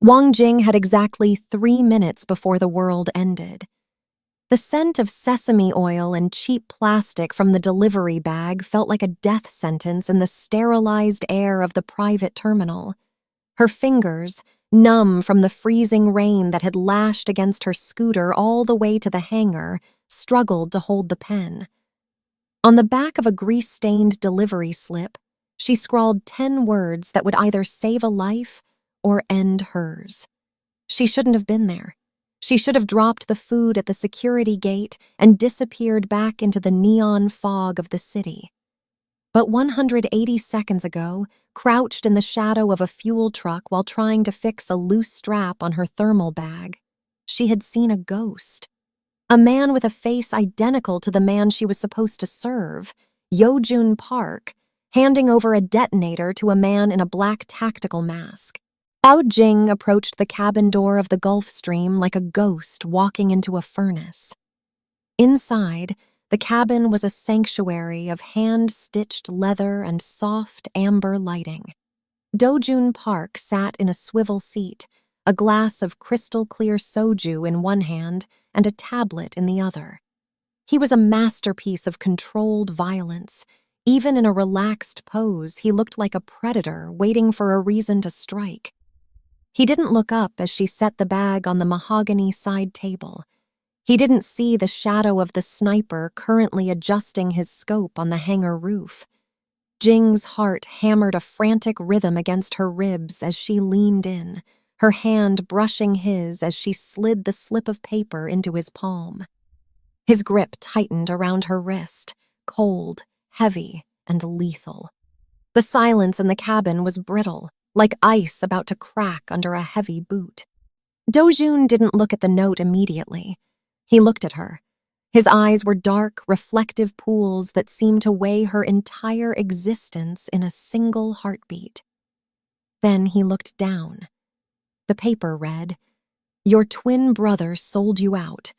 Wang Jing had exactly 3 minutes before the world ended. The scent of sesame oil and cheap plastic from the delivery bag felt like a death sentence in the sterilized air of the private terminal. Her fingers, numb from the freezing rain that had lashed against her scooter all the way to the hangar, struggled to hold the pen. On the back of a grease-stained delivery slip, she scrawled 10 words that would either save a life or end hers. She shouldn't have been there. She should have dropped the food at the security gate and disappeared back into the neon fog of the city. But 180 seconds ago, crouched in the shadow of a fuel truck while trying to fix a loose strap on her thermal bag, she had seen a ghost. A man with a face identical to the man she was supposed to serve, Dojun Park, handing over a detonator to a man in a black tactical mask. Wang Jing approached the cabin door of the Gulfstream like a ghost walking into a furnace. Inside, the cabin was a sanctuary of hand-stitched leather and soft amber lighting. Dojun Park sat in a swivel seat, a glass of crystal-clear soju in one hand and a tablet in the other. He was a masterpiece of controlled violence. Even in a relaxed pose, he looked like a predator waiting for a reason to strike. He didn't look up as she set the bag on the mahogany side table. He didn't see the shadow of the sniper currently adjusting his scope on the hangar roof. Jing's heart hammered a frantic rhythm against her ribs as she leaned in, her hand brushing his as she slid the slip of paper into his palm. His grip tightened around her wrist, cold, heavy, and lethal. The silence in the cabin was brittle, like ice about to crack under a heavy boot. Dojun didn't look at the note immediately. He looked at her. His eyes were dark, reflective pools that seemed to weigh her entire existence in a single heartbeat. Then he looked down. The paper read, "Your twin brother sold you out.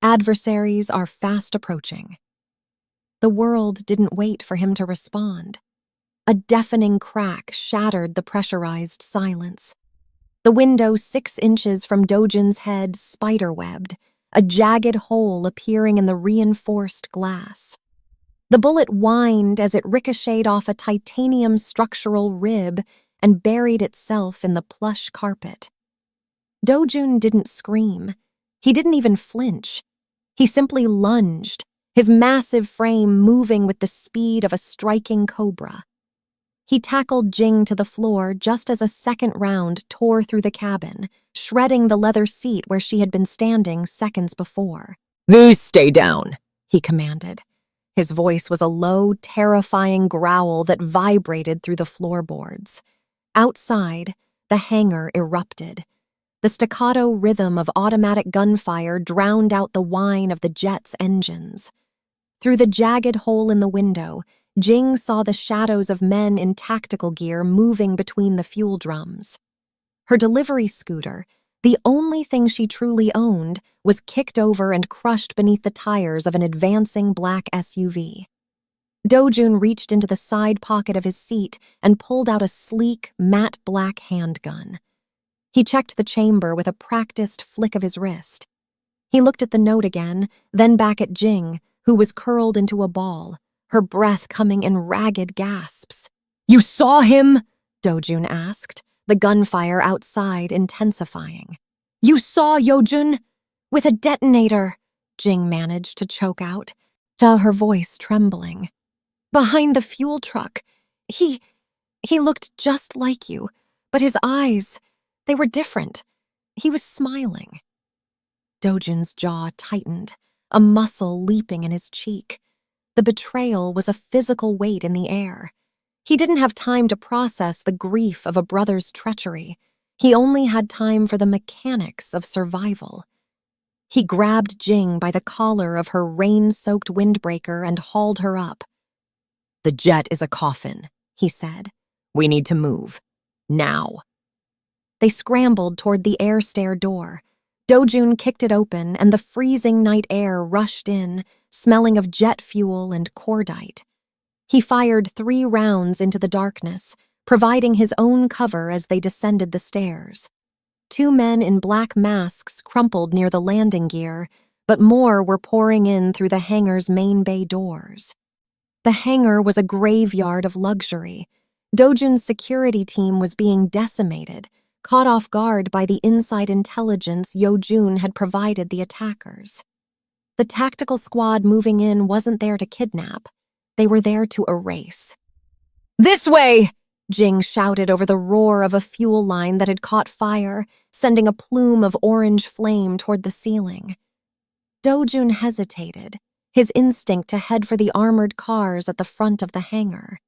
Adversaries are fast approaching." The world didn't wait for him to respond. A deafening crack shattered the pressurized silence. The window 6 inches from Dojun's head spiderwebbed, a jagged hole appearing in the reinforced glass. The bullet whined as it ricocheted off a titanium structural rib and buried itself in the plush carpet. Dojun didn't scream. He didn't even flinch. He simply lunged, his massive frame moving with the speed of a striking cobra. He tackled Jing to the floor just as a second round tore through the cabin, shredding the leather seat where she had been standing seconds before. "You stay down," he commanded. His voice was a low, terrifying growl that vibrated through the floorboards. Outside, the hangar erupted. The staccato rhythm of automatic gunfire drowned out the whine of the jet's engines. Through the jagged hole in the window, Jing saw the shadows of men in tactical gear moving between the fuel drums. Her delivery scooter, the only thing she truly owned, was kicked over and crushed beneath the tires of an advancing black SUV. Dojun reached into the side pocket of his seat and pulled out a sleek, matte black handgun. He checked the chamber with a practiced flick of his wrist. He looked at the note again, then back at Jing, who was curled into a ball, her breath coming in ragged gasps. "You saw him?" Dojun asked, the gunfire outside intensifying. "You saw Dojun?" "With a detonator," Jing managed to choke out, her voice trembling. "Behind the fuel truck. He looked just like you, but his eyes, they were different. He was smiling." Dojun's jaw tightened, a muscle leaping in his cheek. The betrayal was a physical weight in the air. He didn't have time to process the grief of a brother's treachery. He only had time for the mechanics of survival. He grabbed Jing by the collar of her rain-soaked windbreaker and hauled her up. "The jet is a coffin," he said. "We need to move. Now." They scrambled toward the air stair door. Dojun kicked it open, and the freezing night air rushed in, smelling of jet fuel and cordite. He fired 3 rounds into the darkness, providing his own cover as they descended the stairs. 2 men in black masks crumpled near the landing gear, but more were pouring in through the hangar's main bay doors. The hangar was a graveyard of luxury. Dojun's security team was being decimated, caught off guard by the inside intelligence Yojun had provided the attackers. The tactical squad moving in wasn't there to kidnap. They were there to erase. "This way!" Jing shouted over the roar of a fuel line that had caught fire, sending a plume of orange flame toward the ceiling. Dojun hesitated, his instinct to head for the armored cars at the front of the hangar.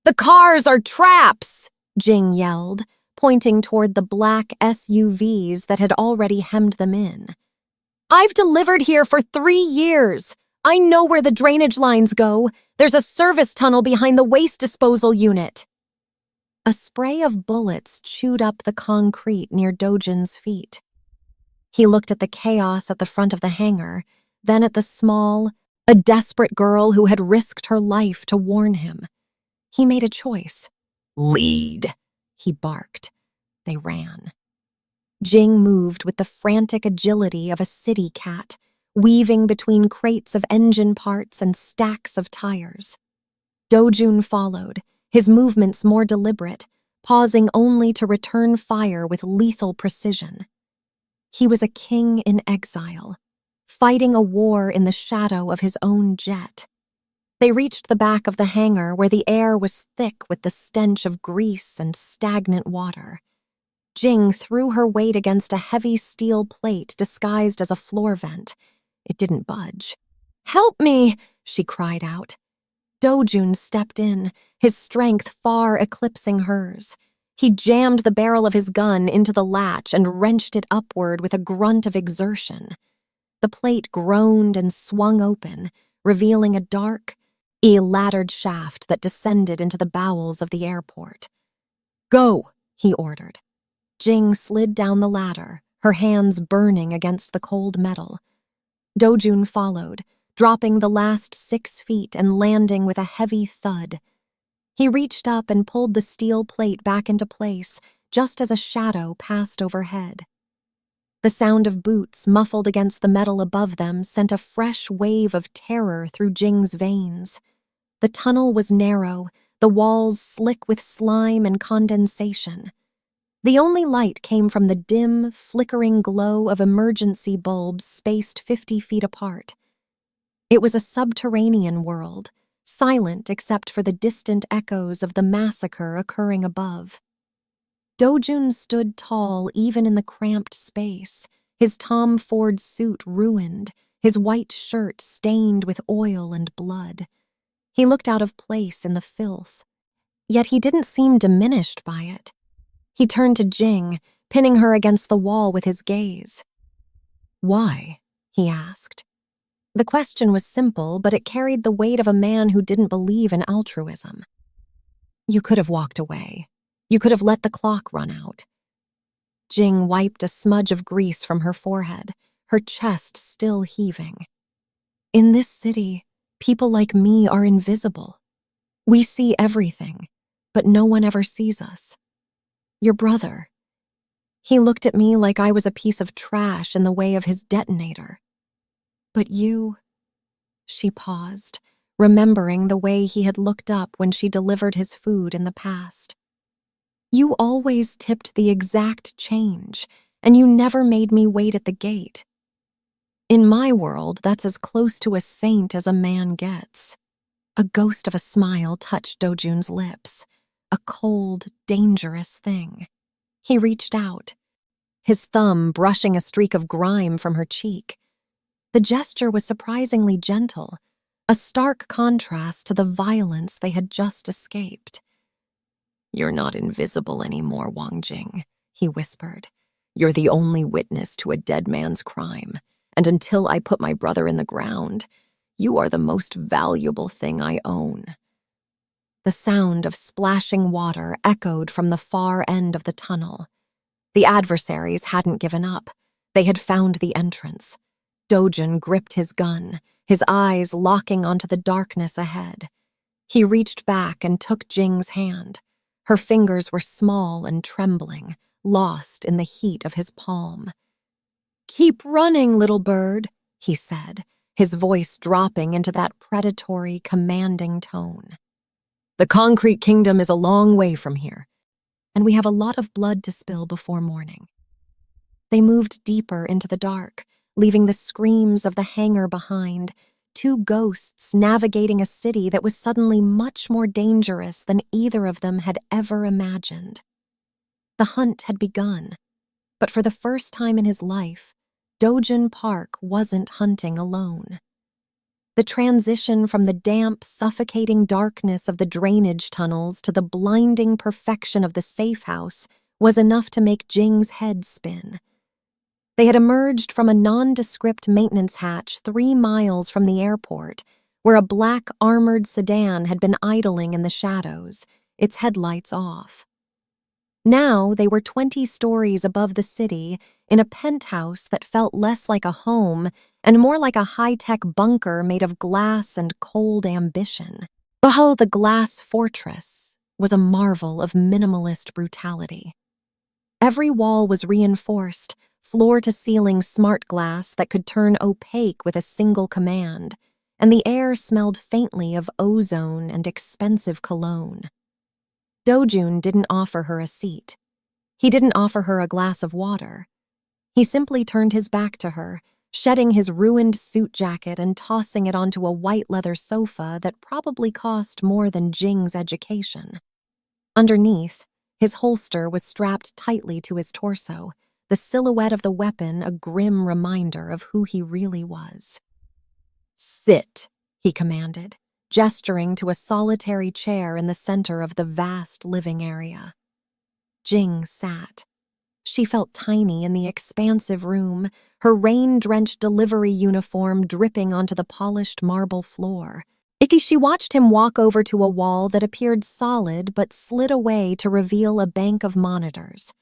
"The cars are traps!" Jing yelled, pointing toward the black SUVs that had already hemmed them in. "I've delivered here for 3 years. I know where the drainage lines go. There's a service tunnel behind the waste disposal unit." A spray of bullets chewed up the concrete near Dojun's feet. He looked at the chaos at the front of the hangar, then at the small, a desperate girl who had risked her life to warn him. He made a choice. "Lead," he barked. They ran. Jing moved with the frantic agility of a city cat, weaving between crates of engine parts and stacks of tires. Dojun followed, his movements more deliberate, pausing only to return fire with lethal precision. He was a king in exile, fighting a war in the shadow of his own jet. They reached the back of the hangar where the air was thick with the stench of grease and stagnant water. Jing threw her weight against a heavy steel plate disguised as a floor vent. It didn't budge. "Help me!" she cried out. Dojun stepped in, his strength far eclipsing hers. He jammed the barrel of his gun into the latch and wrenched it upward with a grunt of exertion. The plate groaned and swung open, revealing a dark, laddered shaft that descended into the bowels of the airport. "Go," he ordered. Jing slid down the ladder, her hands burning against the cold metal. Dojun followed, dropping the last 6 feet and landing with a heavy thud. He reached up and pulled the steel plate back into place, just as a shadow passed overhead. The sound of boots muffled against the metal above them sent a fresh wave of terror through Jing's veins. The tunnel was narrow, the walls slick with slime and condensation. The only light came from the dim, flickering glow of emergency bulbs spaced 50 feet apart. It was a subterranean world, silent except for the distant echoes of the massacre occurring above. Dojun stood tall even in the cramped space, his Tom Ford suit ruined, his white shirt stained with oil and blood. He looked out of place in the filth, yet he didn't seem diminished by it. He turned to Jing, pinning her against the wall with his gaze. "Why?" he asked. The question was simple, but it carried the weight of a man who didn't believe in altruism. "You could have walked away. You could have let the clock run out." Jing wiped a smudge of grease from her forehead, her chest still heaving. "In this city, people like me are invisible. We see everything, but no one ever sees us. Your brother. He looked at me like I was a piece of trash in the way of his detonator. But you..." She paused, remembering the way he had looked up when she delivered his food in the past. "You always tipped the exact change, and you never made me wait at the gate. In my world, that's as close to a saint as a man gets." A ghost of a smile touched Dojun's lips, a cold, dangerous thing. He reached out, his thumb brushing a streak of grime from her cheek. The gesture was surprisingly gentle, a stark contrast to the violence they had just escaped. "You're not invisible anymore, Wang Jing," he whispered. "You're the only witness to a dead man's crime, and until I put my brother in the ground, you are the most valuable thing I own." The sound of splashing water echoed from the far end of the tunnel. The adversaries hadn't given up. They had found the entrance. Dojun gripped his gun, his eyes locking onto the darkness ahead. He reached back and took Jing's hand. Her fingers were small and trembling, lost in the heat of his palm. "Keep running, little bird," he said, his voice dropping into that predatory, commanding tone. "The concrete kingdom is a long way from here, and we have a lot of blood to spill before morning." They moved deeper into the dark, leaving the screams of the hangar behind, two ghosts navigating a city that was suddenly much more dangerous than either of them had ever imagined. The hunt had begun, but for the first time in his life, Dojun Park wasn't hunting alone. The transition from the damp, suffocating darkness of the drainage tunnels to the blinding perfection of the safe house was enough to make Jing's head spin. They had emerged from a nondescript maintenance hatch 3 miles from the airport, where a black armored sedan had been idling in the shadows, its headlights off. Now they were 20 stories above the city, in a penthouse that felt less like a home and more like a high-tech bunker made of glass and cold ambition. Behold, the glass fortress was a marvel of minimalist brutality. Every wall was reinforced, floor-to-ceiling smart glass that could turn opaque with a single command, and the air smelled faintly of ozone and expensive cologne. Dojun didn't offer her a seat. He didn't offer her a glass of water. He simply turned his back to her, shedding his ruined suit jacket and tossing it onto a white leather sofa that probably cost more than Jing's education. Underneath, his holster was strapped tightly to his torso, the silhouette of the weapon a grim reminder of who he really was. "Sit," he commanded, gesturing to a solitary chair in the center of the vast living area. Jing sat. She felt tiny in the expansive room, her rain-drenched delivery uniform dripping onto the polished marble floor. She watched him walk over to a wall that appeared solid but slid away to reveal a bank of monitors.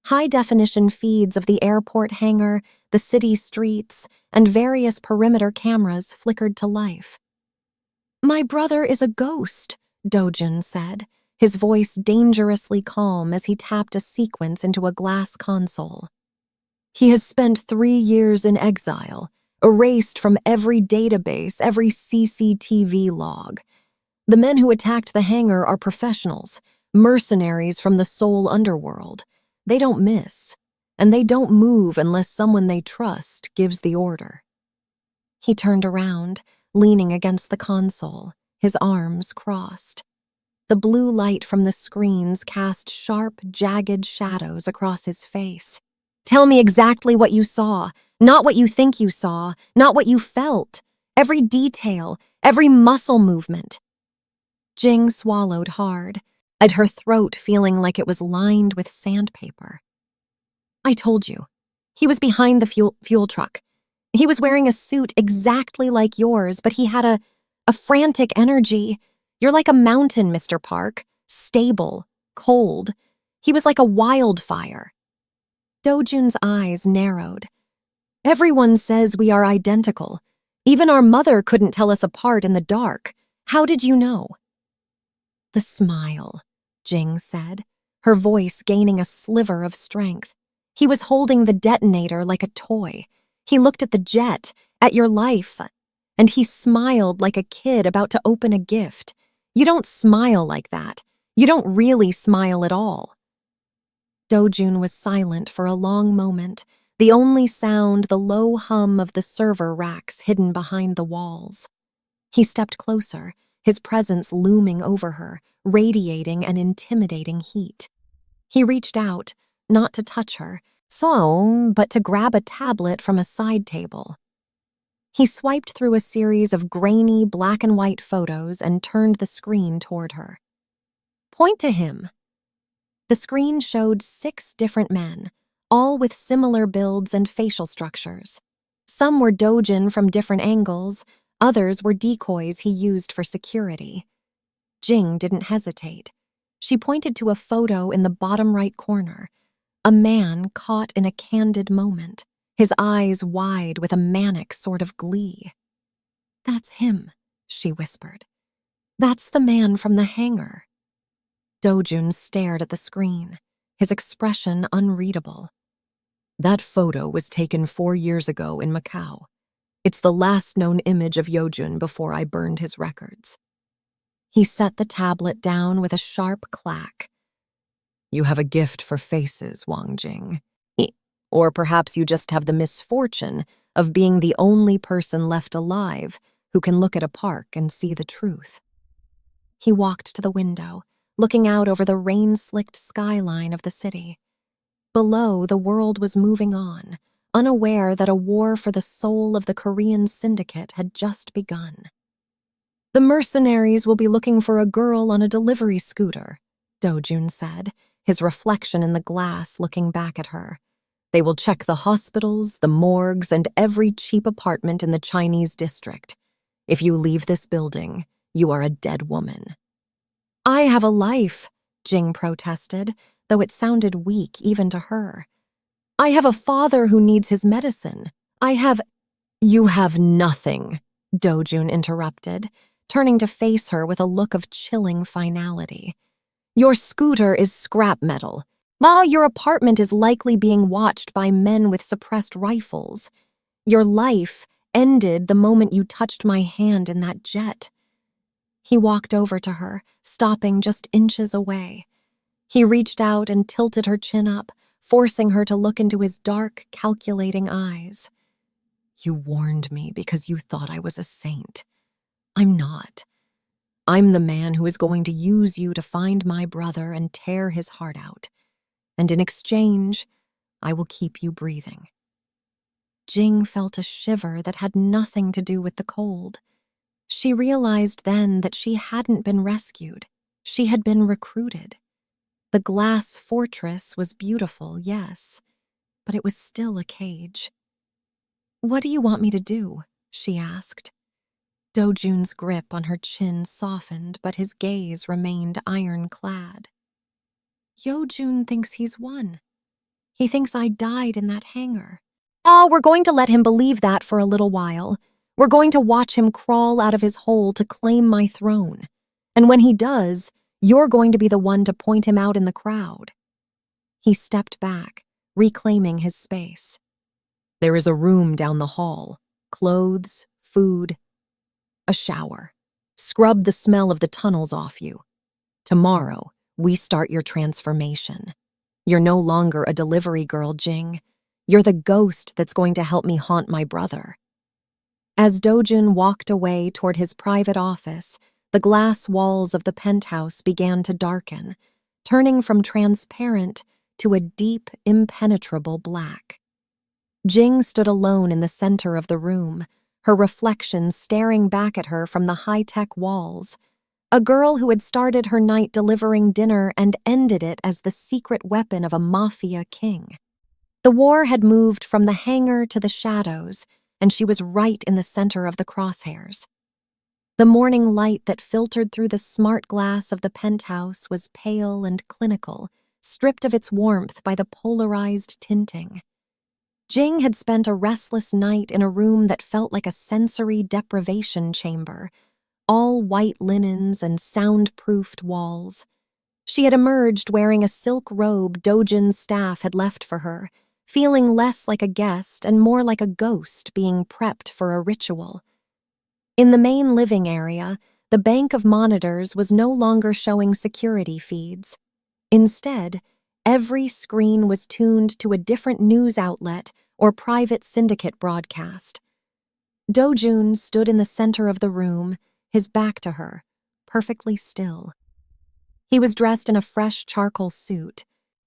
High-definition feeds of the airport hangar, the city streets, and various perimeter cameras flickered to life. "My brother is a ghost," Dojun said, his voice dangerously calm as he tapped a sequence into a glass console. "He has spent 3 years in exile, erased from every database, every CCTV log. The men who attacked the hangar are professionals, mercenaries from the Seoul underworld. They don't miss, and they don't move unless someone they trust gives the order." He turned around, leaning against the console, his arms crossed. The blue light from the screens cast sharp, jagged shadows across his face. "Tell me exactly what you saw, not what you think you saw, not what you felt. Every detail, every muscle movement." Jing swallowed hard, at her throat feeling like it was lined with sandpaper. "I told you. He was behind the fuel truck. He was wearing a suit exactly like yours, but he had a frantic energy. You're like a mountain, Mr. Park. Stable, cold. He was like a wildfire." Dojun's eyes narrowed. "Everyone says we are identical. Even our mother couldn't tell us apart in the dark. How did you know?" "The smile," Jing said, her voice gaining a sliver of strength. "He was holding the detonator like a toy. He looked at the jet, at your life, and he smiled like a kid about to open a gift. You don't smile like that. You don't really smile at all." Dojun was silent for a long moment, the only sound the low hum of the server racks hidden behind the walls. He stepped closer, his presence looming over her, radiating an intimidating heat. He reached out, not to touch her, but to grab a tablet from a side table. He swiped through a series of grainy black and white photos and turned the screen toward her. "Point to him." The screen showed 6 different men, all with similar builds and facial structures. Some were Dojun from different angles, others were decoys he used for security. Jing didn't hesitate. She pointed to a photo in the bottom right corner, a man caught in a candid moment, his eyes wide with a manic sort of glee. "That's him," she whispered. "That's the man from the hangar." Dojun stared at the screen, his expression unreadable. That photo was taken 4 years ago in Macau. It's the last known image of Dojun before I burned his records. He set the tablet down with a sharp clack. You have a gift for faces, Wang Jing. Or perhaps you just have the misfortune of being the only person left alive who can look at a park and see the truth. He walked to the window, looking out over the rain-slicked skyline of the city. Below, the world was moving on, unaware that a war for the soul of the Korean syndicate had just begun. The mercenaries will be looking for a girl on a delivery scooter, Dojun said, his reflection in the glass looking back at her. They will check the hospitals, the morgues, and every cheap apartment in the Chinese district. If you leave this building, you are a dead woman. I have a life, Jing protested, though it sounded weak even to her. I have a father who needs his medicine. You have nothing, Dojun interrupted, turning to face her with a look of chilling finality. Your scooter is scrap metal. Your apartment is likely being watched by men with suppressed rifles. Your life ended the moment you touched my hand in that jet. He walked over to her, stopping just inches away. He reached out and tilted her chin up, forcing her to look into his dark, calculating eyes. You warned me because you thought I was a saint. I'm not. I'm the man who is going to use you to find my brother and tear his heart out. And in exchange, I will keep you breathing. Jing felt a shiver that had nothing to do with the cold. She realized then that she hadn't been rescued. She had been recruited. The glass fortress was beautiful, yes, but it was still a cage. What do you want me to do? She asked. Dojun's grip on her chin softened, but his gaze remained ironclad. Dojun thinks he's won. He thinks I died in that hangar. We're going to let him believe that for a little while. We're going to watch him crawl out of his hole to claim my throne. And when he does, you're going to be the one to point him out in the crowd. He stepped back, reclaiming his space. There is a room down the hall. Clothes, food, a shower. Scrub the smell of the tunnels off you. Tomorrow, we start your transformation. You're no longer a delivery girl, Jing. You're the ghost that's going to help me haunt my brother. As Dojun walked away toward his private office, the glass walls of the penthouse began to darken, turning from transparent to a deep, impenetrable black. Jing stood alone in the center of the room, her reflection staring back at her from the high-tech walls. A girl who had started her night delivering dinner and ended it as the secret weapon of a mafia king. The war had moved from the hangar to the shadows, and she was right in the center of the crosshairs. The morning light that filtered through the smart glass of the penthouse was pale and clinical, stripped of its warmth by the polarized tinting. Jing had spent a restless night in a room that felt like a sensory deprivation chamber, all white linens and soundproofed walls. She had emerged wearing a silk robe Dojun's staff had left for her, feeling less like a guest and more like a ghost being prepped for a ritual. In the main living area, the bank of monitors was no longer showing security feeds. Instead, every screen was tuned to a different news outlet or private syndicate broadcast. Dojun stood in the center of the room, his back to her, perfectly still. He was dressed in a fresh charcoal suit,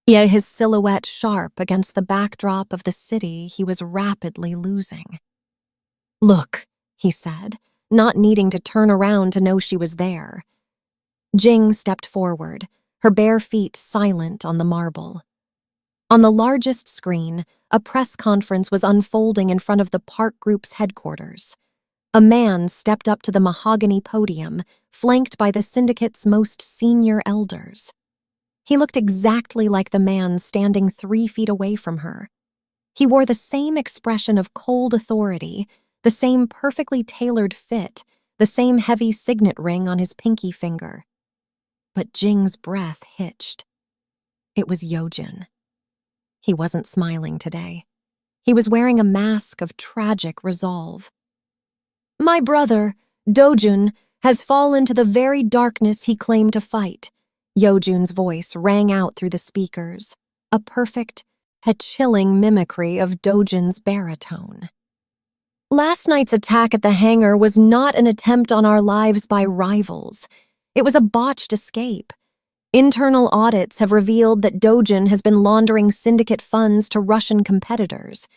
yet his silhouette sharp against the backdrop of the city he was rapidly losing. Look, he said, not needing to turn around to know she was there. Jing stepped forward, her bare feet silent on the marble. On the largest screen, a press conference was unfolding in front of the Park Group's headquarters. A man stepped up to the mahogany podium, flanked by the syndicate's most senior elders. He looked exactly like the man standing 3 feet away from her. He wore the same expression of cold authority, the same perfectly tailored fit, the same heavy signet ring on his pinky finger. But Jing's breath hitched. It was Dojun. He wasn't smiling today. He was wearing a mask of tragic resolve. My brother, Dojun, has fallen to the very darkness he claimed to fight. Dojun's voice rang out through the speakers, a perfect, a chilling mimicry of Dojun's baritone. Last night's attack at the hangar was not an attempt on our lives by rivals. It was a botched escape. Internal audits have revealed that Dojun has been laundering syndicate funds to Russian competitors.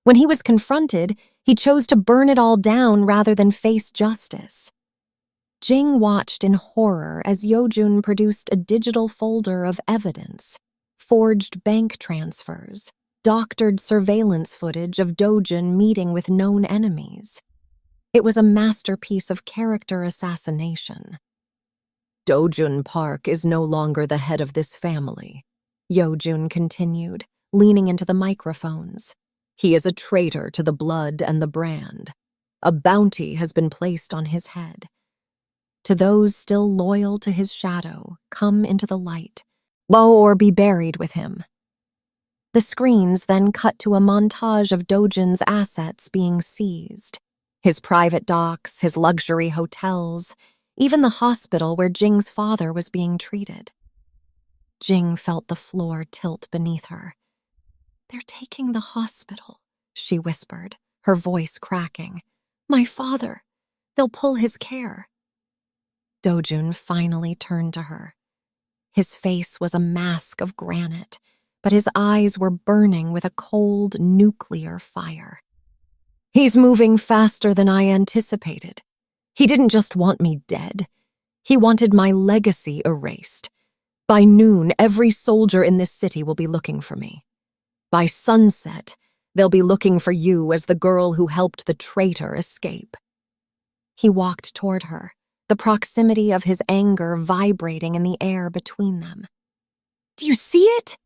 When he was confronted, he chose to burn it all down rather than face justice. Jing watched in horror as Dojun produced a digital folder of evidence, forged bank transfers, doctored surveillance footage of Dojun meeting with known enemies. It was a masterpiece of character assassination. Dojun Park is no longer the head of this family, Dojun continued, leaning into the microphones. He is a traitor to the blood and the brand. A bounty has been placed on his head. To those still loyal to his shadow, come into the light, or be buried with him. The screens then cut to a montage of Dojun's assets being seized. His private docks, his luxury hotels, even the hospital where Jing's father was being treated. Jing felt the floor tilt beneath her. They're taking the hospital, she whispered, her voice cracking. My father. They'll pull his care. Dojun finally turned to her. His face was a mask of granite, but his eyes were burning with a cold nuclear fire. He's moving faster than I anticipated. He didn't just want me dead. He wanted my legacy erased. By noon, every soldier in this city will be looking for me. By sunset, they'll be looking for you as the girl who helped the traitor escape. He walked toward her, the proximity of his anger vibrating in the air between them. Do you see it?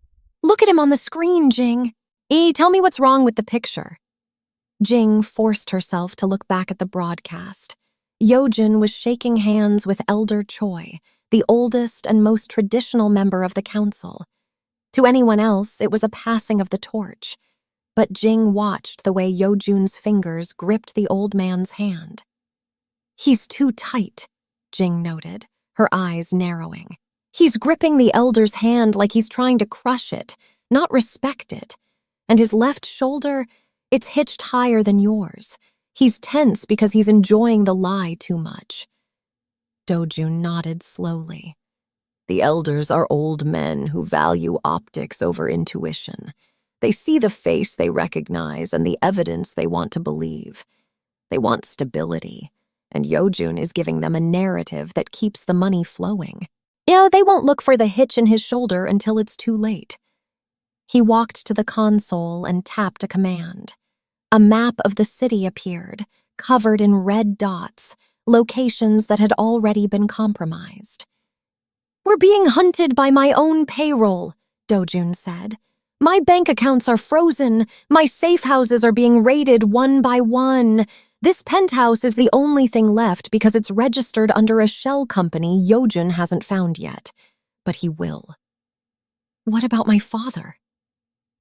Look at him on the screen, Jing. Tell me what's wrong with the picture. Jing forced herself to look back at the broadcast. Dojun was shaking hands with Elder Choi, the oldest and most traditional member of the council. To anyone else, it was a passing of the torch, but Jing watched the way Dojun's fingers gripped the old man's hand. He's too tight, Jing noted, her eyes narrowing. He's gripping the elder's hand like he's trying to crush it, not respect it. And his left shoulder, it's hitched higher than yours. He's tense because he's enjoying the lie too much. Dojun nodded slowly. The elders are old men who value optics over intuition. They see the face they recognize and the evidence they want to believe. They want stability, and Dojun is giving them a narrative that keeps the money flowing. They won't look for the hitch in his shoulder until it's too late. He walked to the console and tapped a command. A map of the city appeared, covered in red dots, locations that had already been compromised. We're being hunted by my own payroll, Dojun said. My bank accounts are frozen. My safe houses are being raided one by one. This penthouse is the only thing left because it's registered under a shell company Dojun hasn't found yet. But he will. What about my father?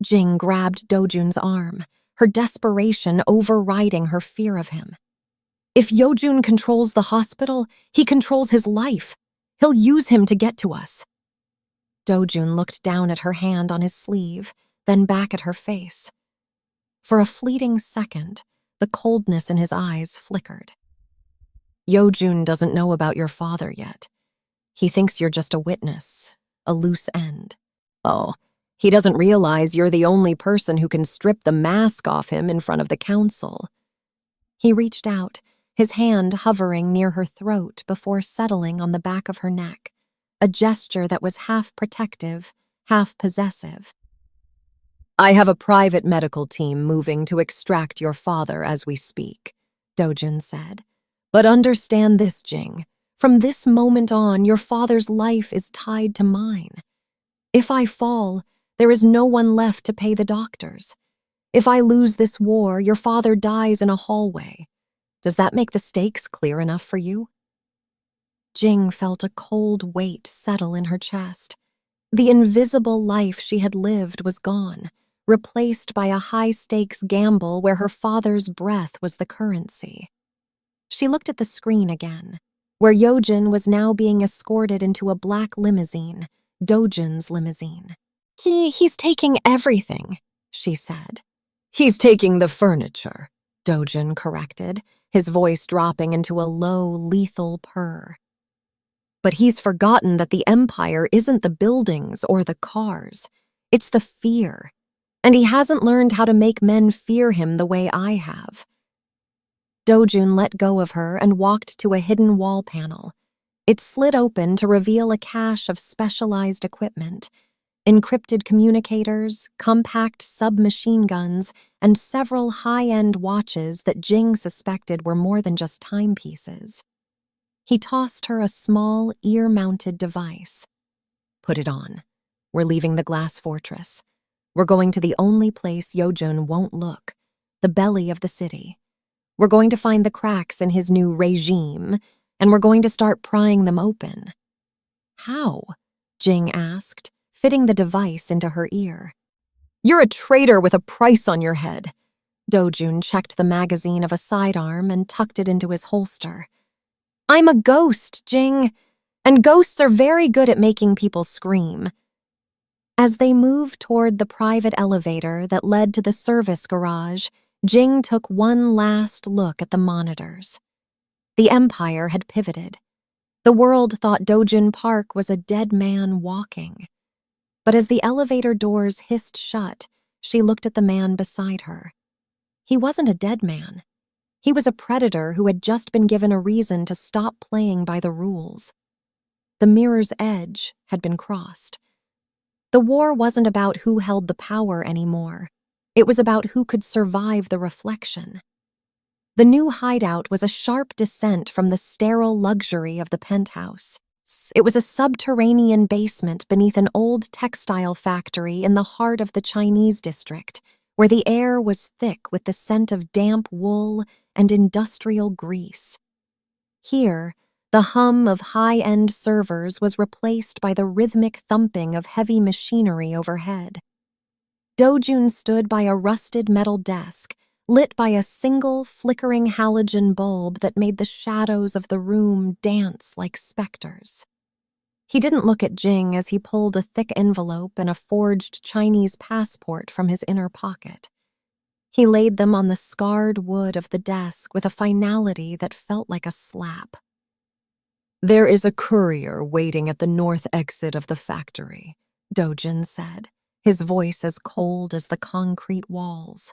Jing grabbed Dojun's arm, her desperation overriding her fear of him. If Dojun controls the hospital, he controls his life. He'll use him to get to us. Dojun looked down at her hand on his sleeve, then back at her face. For a fleeting second, the coldness in his eyes flickered. Dojun doesn't know about your father yet. He thinks you're just a witness, a loose end. Oh, he doesn't realize you're the only person who can strip the mask off him in front of the council. He reached out, his hand hovering near her throat before settling on the back of her neck, a gesture that was half protective, half possessive. I have a private medical team moving to extract your father as we speak, Dojun said. But understand this, Jing. From this moment on, your father's life is tied to mine. If I fall, there is no one left to pay the doctors. If I lose this war, your father dies in a hallway. Does that make the stakes clear enough for you? Jing felt a cold weight settle in her chest. The invisible life she had lived was gone, replaced by a high-stakes gamble where her father's breath was the currency. She looked at the screen again, where Yojin was now being escorted into a black limousine, Dojun's limousine. He's taking everything, she said. He's taking the furniture, Dojun corrected, his voice dropping into a low, lethal purr. But he's forgotten that the Empire isn't the buildings or the cars. It's the fear. And he hasn't learned how to make men fear him the way I have. Dojun let go of her and walked to a hidden wall panel. It slid open to reveal a cache of specialized equipment, encrypted communicators, compact submachine guns, and several high-end watches that Jing suspected were more than just timepieces. He tossed her a small, ear-mounted device. Put it on. We're leaving the glass fortress. We're going to the only place Yojun won't look, the belly of the city. We're going to find the cracks in his new regime, and we're going to start prying them open. How? Jing asked, fitting the device into her ear. You're a traitor with a price on your head. Dojun checked the magazine of a sidearm and tucked it into his holster. I'm a ghost, Jing, and ghosts are very good at making people scream. As they moved toward the private elevator that led to the service garage, Jing took one last look at the monitors. The Empire had pivoted. The world thought Dojun Park was a dead man walking. But as the elevator doors hissed shut, she looked at the man beside her. He wasn't a dead man. He was a predator who had just been given a reason to stop playing by the rules. The mirror's edge had been crossed. The war wasn't about who held the power anymore. It was about who could survive the reflection. The new hideout was a sharp descent from the sterile luxury of the penthouse. It was a subterranean basement beneath an old textile factory in the heart of the Chinese district, where the air was thick with the scent of damp wool and industrial grease. Here, the hum of high-end servers was replaced by the rhythmic thumping of heavy machinery overhead. Dojun stood by a rusted metal desk, lit by a single flickering halogen bulb that made the shadows of the room dance like specters. He didn't look at Jing as he pulled a thick envelope and a forged Chinese passport from his inner pocket. He laid them on the scarred wood of the desk with a finality that felt like a slap. There is a courier waiting at the north exit of the factory, Dojun said, his voice as cold as the concrete walls.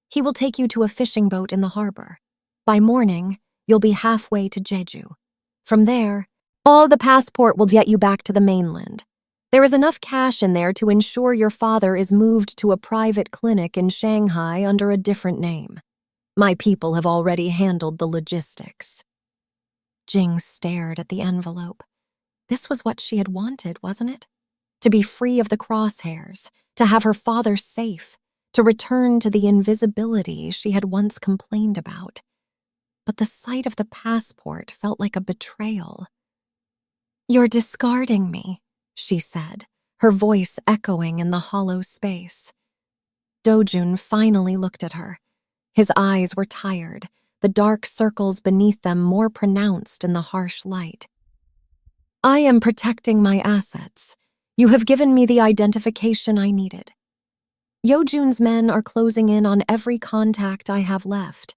He will take you to a fishing boat in the harbor. By morning, you'll be halfway to Jeju. From there, all the passport will get you back to the mainland. There is enough cash in there to ensure your father is moved to a private clinic in Shanghai under a different name. My people have already handled the logistics. Jing stared at the envelope. This was what she had wanted, wasn't it? To be free of the crosshairs, to have her father safe, to return to the invisibility she had once complained about. But the sight of the passport felt like a betrayal. You're discarding me, she said, her voice echoing in the hollow space. Dojun finally looked at her. His eyes were tired, the dark circles beneath them more pronounced in the harsh light. I am protecting my assets. You have given me the identification I needed. Yojun's men are closing in on every contact I have left.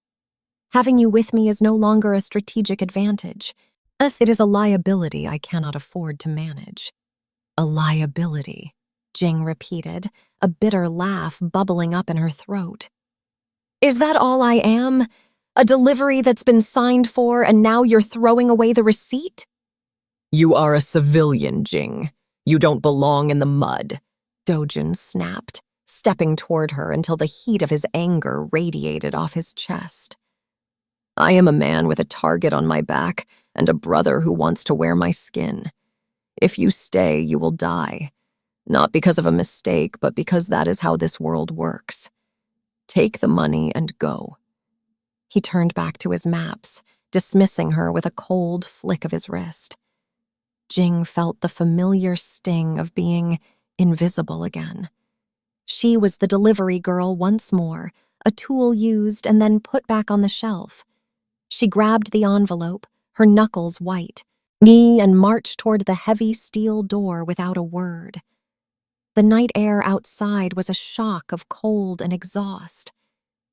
Having you with me is no longer a strategic advantage. It is a liability I cannot afford to manage. A liability, Jing repeated, a bitter laugh bubbling up in her throat. Is that all I am? A delivery that's been signed for and now you're throwing away the receipt? You are a civilian, Jing. You don't belong in the mud, Dojun snapped, stepping toward her until the heat of his anger radiated off his chest. I am a man with a target on my back and a brother who wants to wear my skin. If you stay, you will die. Not because of a mistake, but because that is how this world works. Take the money and go. He turned back to his maps, dismissing her with a cold flick of his wrist. Jing felt the familiar sting of being invisible again. She was the delivery girl once more, a tool used and then put back on the shelf. She grabbed the envelope, her knuckles white, and marched toward the heavy steel door without a word. The night air outside was a shock of cold and exhaust.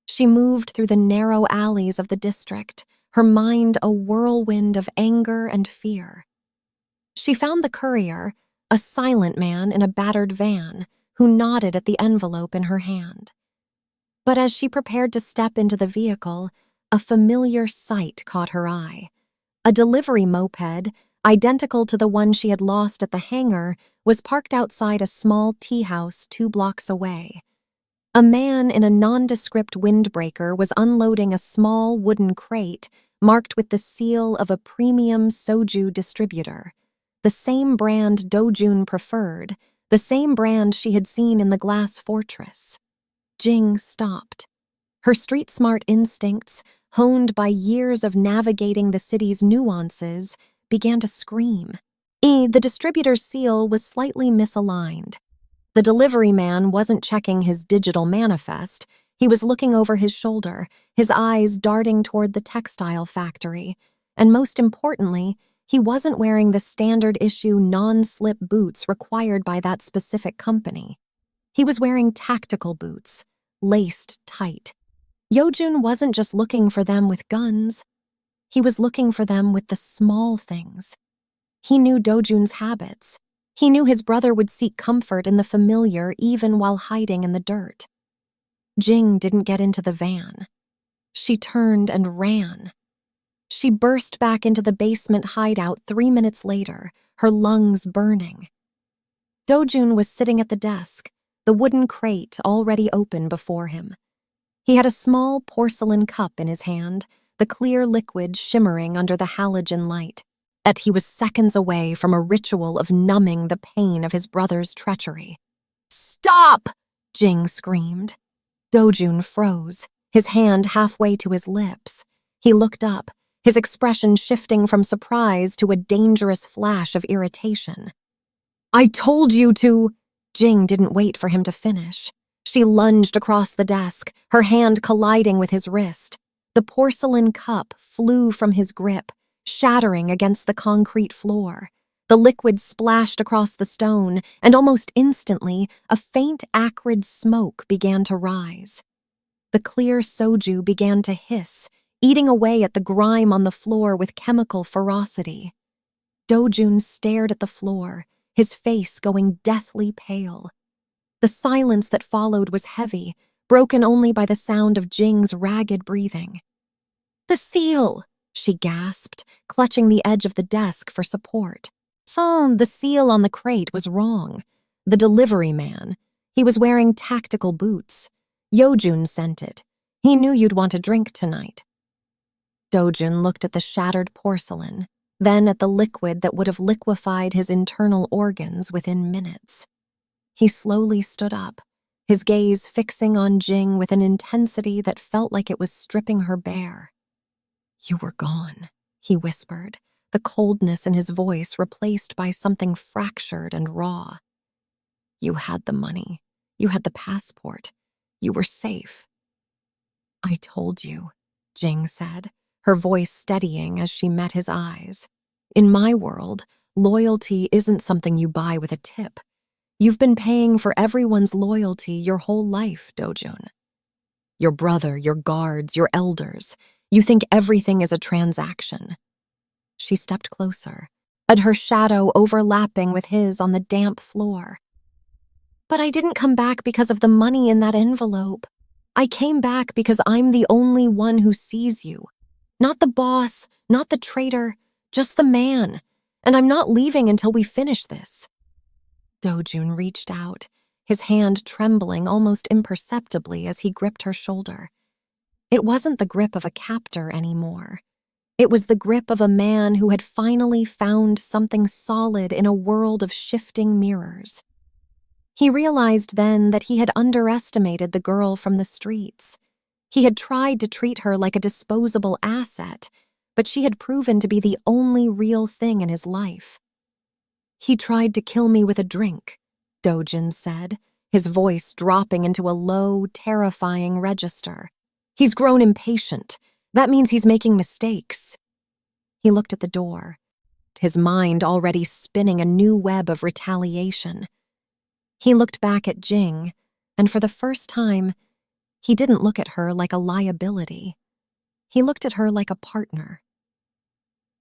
She moved through the narrow alleys of the district, her mind a whirlwind of anger and fear. She found the courier, a silent man in a battered van, who nodded at the envelope in her hand. But as she prepared to step into the vehicle, a familiar sight caught her eye. A delivery moped, identical to the one she had lost at the hangar, was parked outside a small tea house 2 blocks away. A man in a nondescript windbreaker was unloading a small wooden crate marked with the seal of a premium soju distributor, the same brand Dojun preferred, the same brand she had seen in the glass fortress. Jing stopped. Her street-smart instincts, honed by years of navigating the city's nuances, began to scream. The distributor's seal was slightly misaligned. The delivery man wasn't checking his digital manifest. He was looking over his shoulder, his eyes darting toward the textile factory. And most importantly, he wasn't wearing the standard-issue non-slip boots required by that specific company. He was wearing tactical boots, laced tight. Yojun wasn't just looking for them with guns. He was looking for them with the small things. He knew Dojun's habits. He knew his brother would seek comfort in the familiar even while hiding in the dirt. Jing didn't get into the van. She turned and ran. She burst back into the basement hideout 3 minutes later, her lungs burning. Dojun was sitting at the desk, the wooden crate already open before him. He had a small porcelain cup in his hand, the clear liquid shimmering under the halogen light. Yet he was seconds away from a ritual of numbing the pain of his brother's treachery. "Stop!" Jing screamed. Dojun froze, his hand halfway to his lips. He looked up, his expression shifting from surprise to a dangerous flash of irritation. "I told you to—" Jing didn't wait for him to finish. She lunged across the desk, her hand colliding with his wrist. The porcelain cup flew from his grip, shattering against the concrete floor. The liquid splashed across the stone, and almost instantly, a faint, acrid smoke began to rise. The clear soju began to hiss, eating away at the grime on the floor with chemical ferocity. Dojun stared at the floor, his face going deathly pale. The silence that followed was heavy, broken only by the sound of Jing's ragged breathing. "The seal!" she gasped, clutching the edge of the desk for support. So, the seal on the crate was wrong. The delivery man. He was wearing tactical boots. Yojun sent it. He knew you'd want a drink tonight. Dojun looked at the shattered porcelain, then at the liquid that would have liquefied his internal organs within minutes. He slowly stood up, his gaze fixing on Jing with an intensity that felt like it was stripping her bare. "You were gone," he whispered, the coldness in his voice replaced by something fractured and raw. "You had the money. You had the passport. You were safe." "I told you," Jing said, her voice steadying as she met his eyes. "In my world, loyalty isn't something you buy with a tip. You've been paying for everyone's loyalty your whole life, Dojun. Your brother, your guards, your elders. You think everything is a transaction." She stepped closer, at her shadow overlapping with his on the damp floor. "But I didn't come back because of the money in that envelope. I came back because I'm the only one who sees you. Not the boss, not the traitor, just the man. And I'm not leaving until we finish this." Dojun reached out, his hand trembling almost imperceptibly as he gripped her shoulder. It wasn't the grip of a captor anymore. It was the grip of a man who had finally found something solid in a world of shifting mirrors. He realized then that he had underestimated the girl from the streets. He had tried to treat her like a disposable asset, but she had proven to be the only real thing in his life. He tried to kill me with a drink, Dojun said, his voice dropping into a low, terrifying register. He's grown impatient. That means he's making mistakes. He looked at the door, his mind already spinning a new web of retaliation. He looked back at Jing, and for the first time, he didn't look at her like a liability. He looked at her like a partner.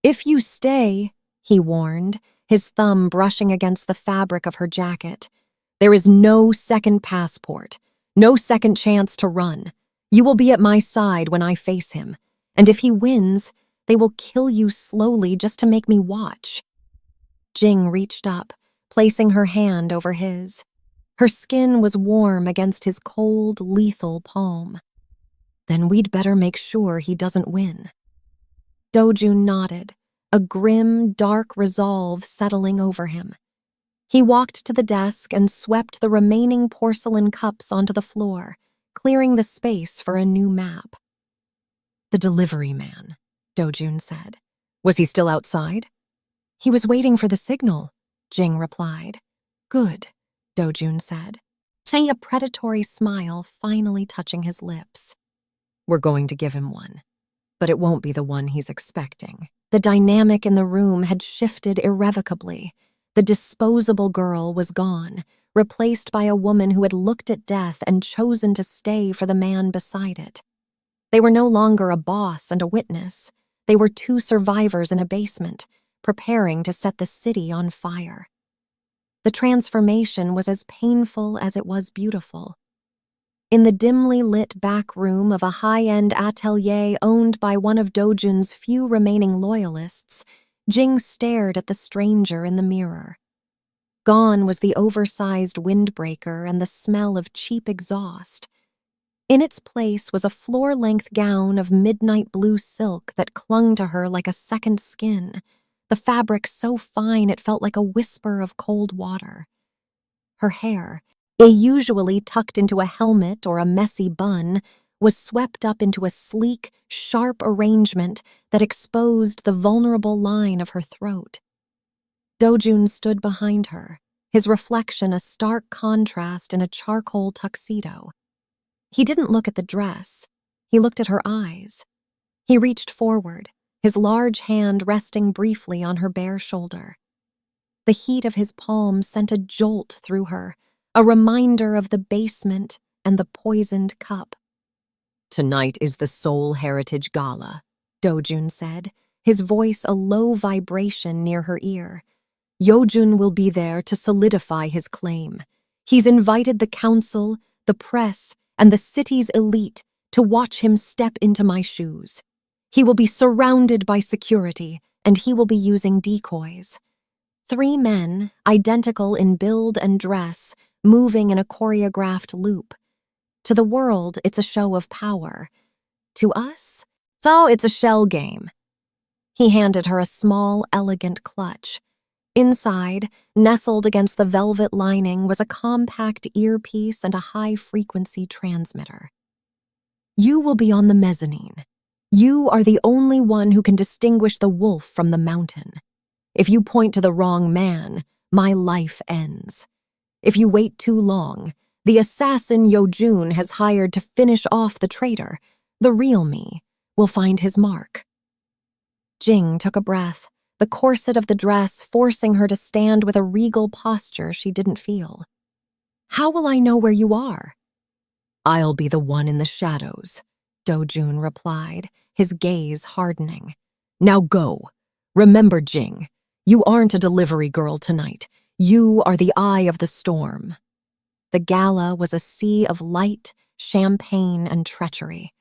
"If you stay," he warned, his thumb brushing against the fabric of her jacket, "there is no second passport, no second chance to run. You will be at my side when I face him, and if he wins, they will kill you slowly just to make me watch." Jing reached up, placing her hand over his. Her skin was warm against his cold, lethal palm. "Then we'd better make sure he doesn't win." Dojun nodded, a grim, dark resolve settling over him. He walked to the desk and swept the remaining porcelain cups onto the floor, clearing the space for a new map. "The delivery man," Dojun said. "Was he still outside?" "He was waiting for the signal," Jing replied. "Good," Dojun said, a predatory smile finally touching his lips. "We're going to give him one, but it won't be the one he's expecting." The dynamic in the room had shifted irrevocably. The disposable girl was gone, replaced by a woman who had looked at death and chosen to stay for the man beside it. They were no longer a boss and a witness. They were two survivors in a basement, preparing to set the city on fire. The transformation was as painful as it was beautiful. In the dimly lit back room of a high-end atelier owned by one of Dojun's few remaining loyalists, Jing stared at the stranger in the mirror. Gone was the oversized windbreaker and the smell of cheap exhaust. In its place was a floor-length gown of midnight blue silk that clung to her like a second skin, the fabric so fine it felt like a whisper of cold water. Her hair, usually tucked into a helmet or a messy bun, was swept up into a sleek, sharp arrangement that exposed the vulnerable line of her throat. Dojun stood behind her, his reflection a stark contrast in a charcoal tuxedo. He didn't look at the dress. He looked at her eyes. He reached forward, his large hand resting briefly on her bare shoulder. The heat of his palm sent a jolt through her, a reminder of the basement and the poisoned cup. "Tonight is the Seoul Heritage Gala," Dojun said, his voice a low vibration near her ear. "Yojun will be there to solidify his claim. He's invited the council, the press, and the city's elite to watch him step into my shoes. He will be surrounded by security, and he will be using decoys." 3 men, identical in build and dress, moving in a choreographed loop. To the world, it's a show of power. To us, it's a shell game. He handed her a small, elegant clutch. Inside, nestled against the velvet lining, was a compact earpiece and a high-frequency transmitter. "You will be on the mezzanine. You are the only one who can distinguish the wolf from the mountain. If you point to the wrong man, my life ends. If you wait too long, the assassin Yojun has hired to finish off the traitor, the real me, will find his mark." Jing took a breath, the corset of the dress forcing her to stand with a regal posture she didn't feel. "How will I know where you are?" "I'll be the one in the shadows," Dojun replied, his gaze hardening. "Now go. Remember, Jing, you aren't a delivery girl tonight. You are the eye of the storm." The gala was a sea of light, champagne, and treachery.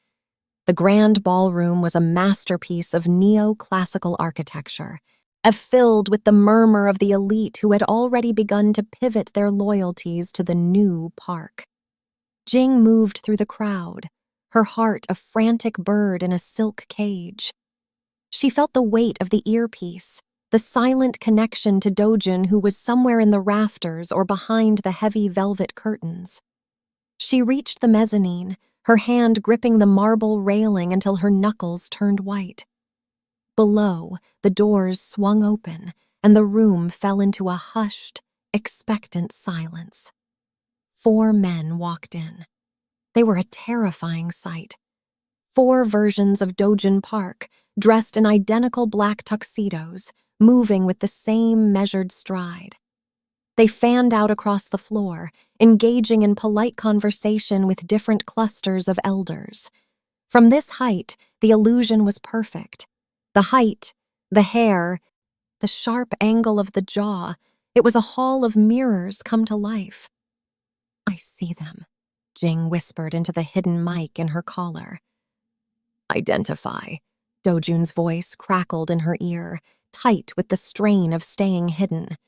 The grand ballroom was a masterpiece of neoclassical architecture, filled with the murmur of the elite who had already begun to pivot their loyalties to the new park. Jing moved through the crowd, her heart a frantic bird in a silk cage. She felt the weight of the earpiece, the silent connection to Dojun who was somewhere in the rafters or behind the heavy velvet curtains. She reached the mezzanine, her hand gripping the marble railing until her knuckles turned white. Below, the doors swung open, and the room fell into a hushed, expectant silence. 4 men walked in. They were a terrifying sight. 4 versions of Dojun Park, dressed in identical black tuxedos, moving with the same measured stride. They fanned out across the floor, engaging in polite conversation with different clusters of elders. From this height, the illusion was perfect. The height, the hair, the sharp angle of the jaw, it was a hall of mirrors come to life. "I see them," Jing whispered into the hidden mic in her collar. "Identify." Dojun's voice crackled in her ear, tight with the strain of staying hidden.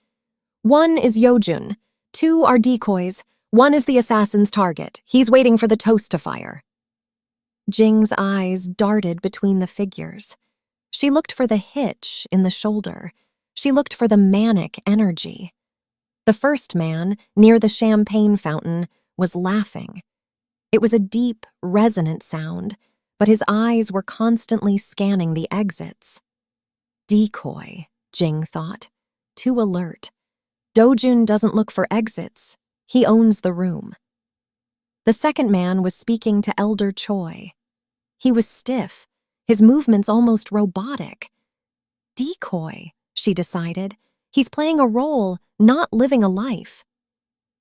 "1 is Yojun, 2 are decoys, 1 is the assassin's target. He's waiting for the toast to fire." Jing's eyes darted between the figures. She looked for the hitch in the shoulder. She looked for the manic energy. The first man, near the champagne fountain, was laughing. It was a deep, resonant sound, but his eyes were constantly scanning the exits. Decoy, Jing thought. Too alert. Dojun doesn't look for exits. He owns the room. The second man was speaking to Elder Choi. He was stiff, his movements almost robotic. Decoy, she decided. He's playing a role, not living a life.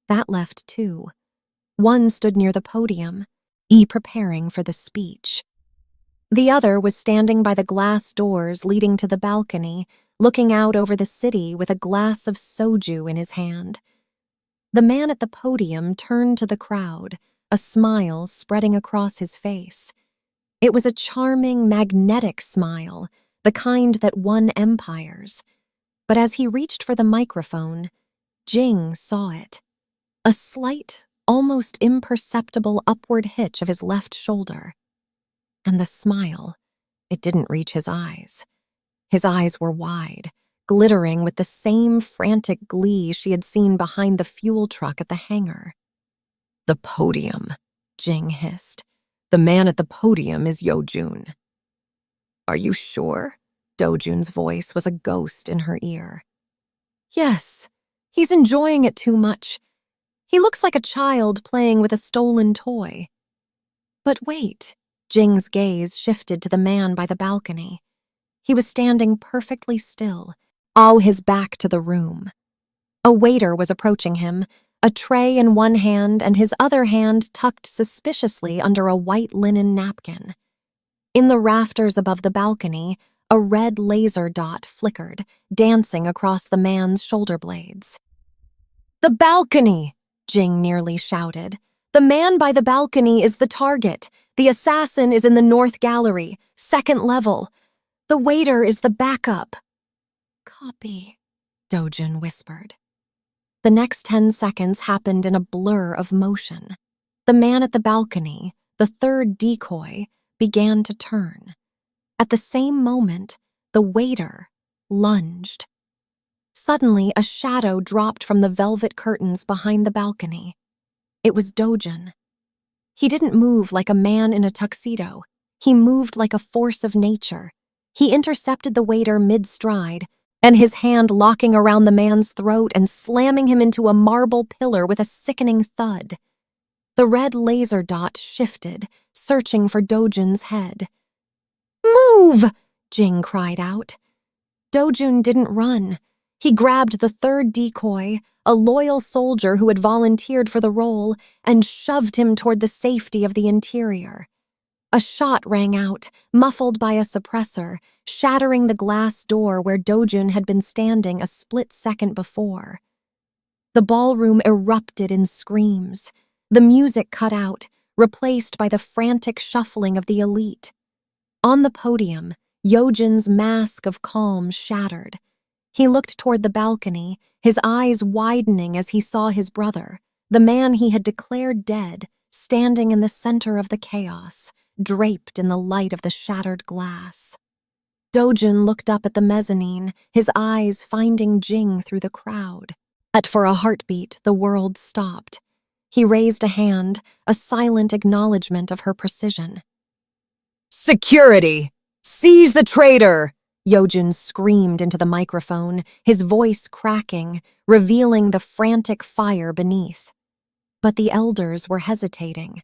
That left 2. 1 stood near the podium, preparing for the speech. The other was standing by the glass doors leading to the balcony, looking out over the city with a glass of soju in his hand. The man at the podium turned to the crowd, a smile spreading across his face. It was a charming, magnetic smile, the kind that won empires. But as he reached for the microphone, Jing saw it. A slight, almost imperceptible upward hitch of his left shoulder. And the smile, it didn't reach his eyes. His eyes were wide, glittering with the same frantic glee she had seen behind the fuel truck at the hangar. "The podium," Jing hissed. "The man at the podium is Yojun." "Are you sure?" Dojun's voice was a ghost in her ear. "Yes, he's enjoying it too much. He looks like a child playing with a stolen toy." "But wait," Jing's gaze shifted to the man by the balcony. He was standing perfectly still, all his back to the room. A waiter was approaching him, a tray in one hand and his other hand tucked suspiciously under a white linen napkin. In the rafters above the balcony, a red laser dot flickered, dancing across the man's shoulder blades. "The balcony!" Jing nearly shouted. "The man by the balcony is the target. The assassin is in the north gallery, 2nd level. The waiter is the backup." "Copy," Dojun whispered. The next 10 seconds happened in a blur of motion. The man at the balcony, the 3rd decoy, began to turn. At the same moment, the waiter lunged. Suddenly, a shadow dropped from the velvet curtains behind the balcony. It was Dojun. He didn't move like a man in a tuxedo. He moved like a force of nature. He intercepted the waiter mid-stride, and his hand locking around the man's throat and slamming him into a marble pillar with a sickening thud. The red laser dot shifted, searching for Dojun's head. "Move!" Jing cried out. Dojun didn't run. He grabbed the 3rd decoy, a loyal soldier who had volunteered for the role, and shoved him toward the safety of the interior. A shot rang out, muffled by a suppressor, shattering the glass door where Dojun had been standing a split second before. The ballroom erupted in screams. The music cut out, replaced by the frantic shuffling of the elite. On the podium, Yojun's mask of calm shattered. He looked toward the balcony, his eyes widening as he saw his brother, the man he had declared dead, standing in the center of the chaos, draped in the light of the shattered glass. Dojun looked up at the mezzanine, his eyes finding Jing through the crowd. For a heartbeat, the world stopped. He raised a hand, a silent acknowledgement of her precision. "Security! Seize the traitor!" Dojun screamed into the microphone, his voice cracking, revealing the frantic fire beneath. But the elders were hesitating.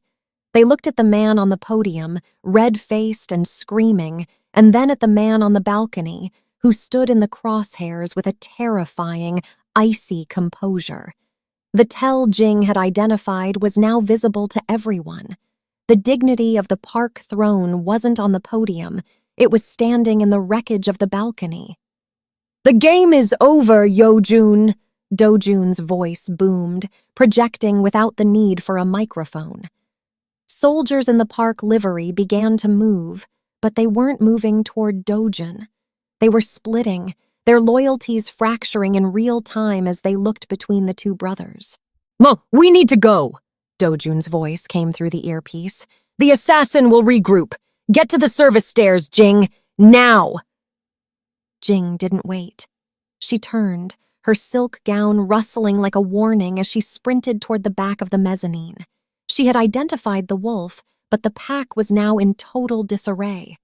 They looked at the man on the podium, red-faced and screaming, and then at the man on the balcony, who stood in the crosshairs with a terrifying, icy composure. The tell Jing had identified was now visible to everyone. The dignity of the park throne wasn't on the podium, it was standing in the wreckage of the balcony. "The game is over, Dojun," Dojun's voice boomed, projecting without the need for a microphone. Soldiers in the park livery began to move, but they weren't moving toward Dojun. They were splitting, their loyalties fracturing in real time as they looked between the two brothers. "We need to go," Dojun's voice came through the earpiece. "The assassin will regroup. Get to the service stairs, Jing. Now!" Jing didn't wait. She turned, her silk gown rustling like a warning as she sprinted toward the back of the mezzanine. She had identified the wolf, but the pack was now in total disarray.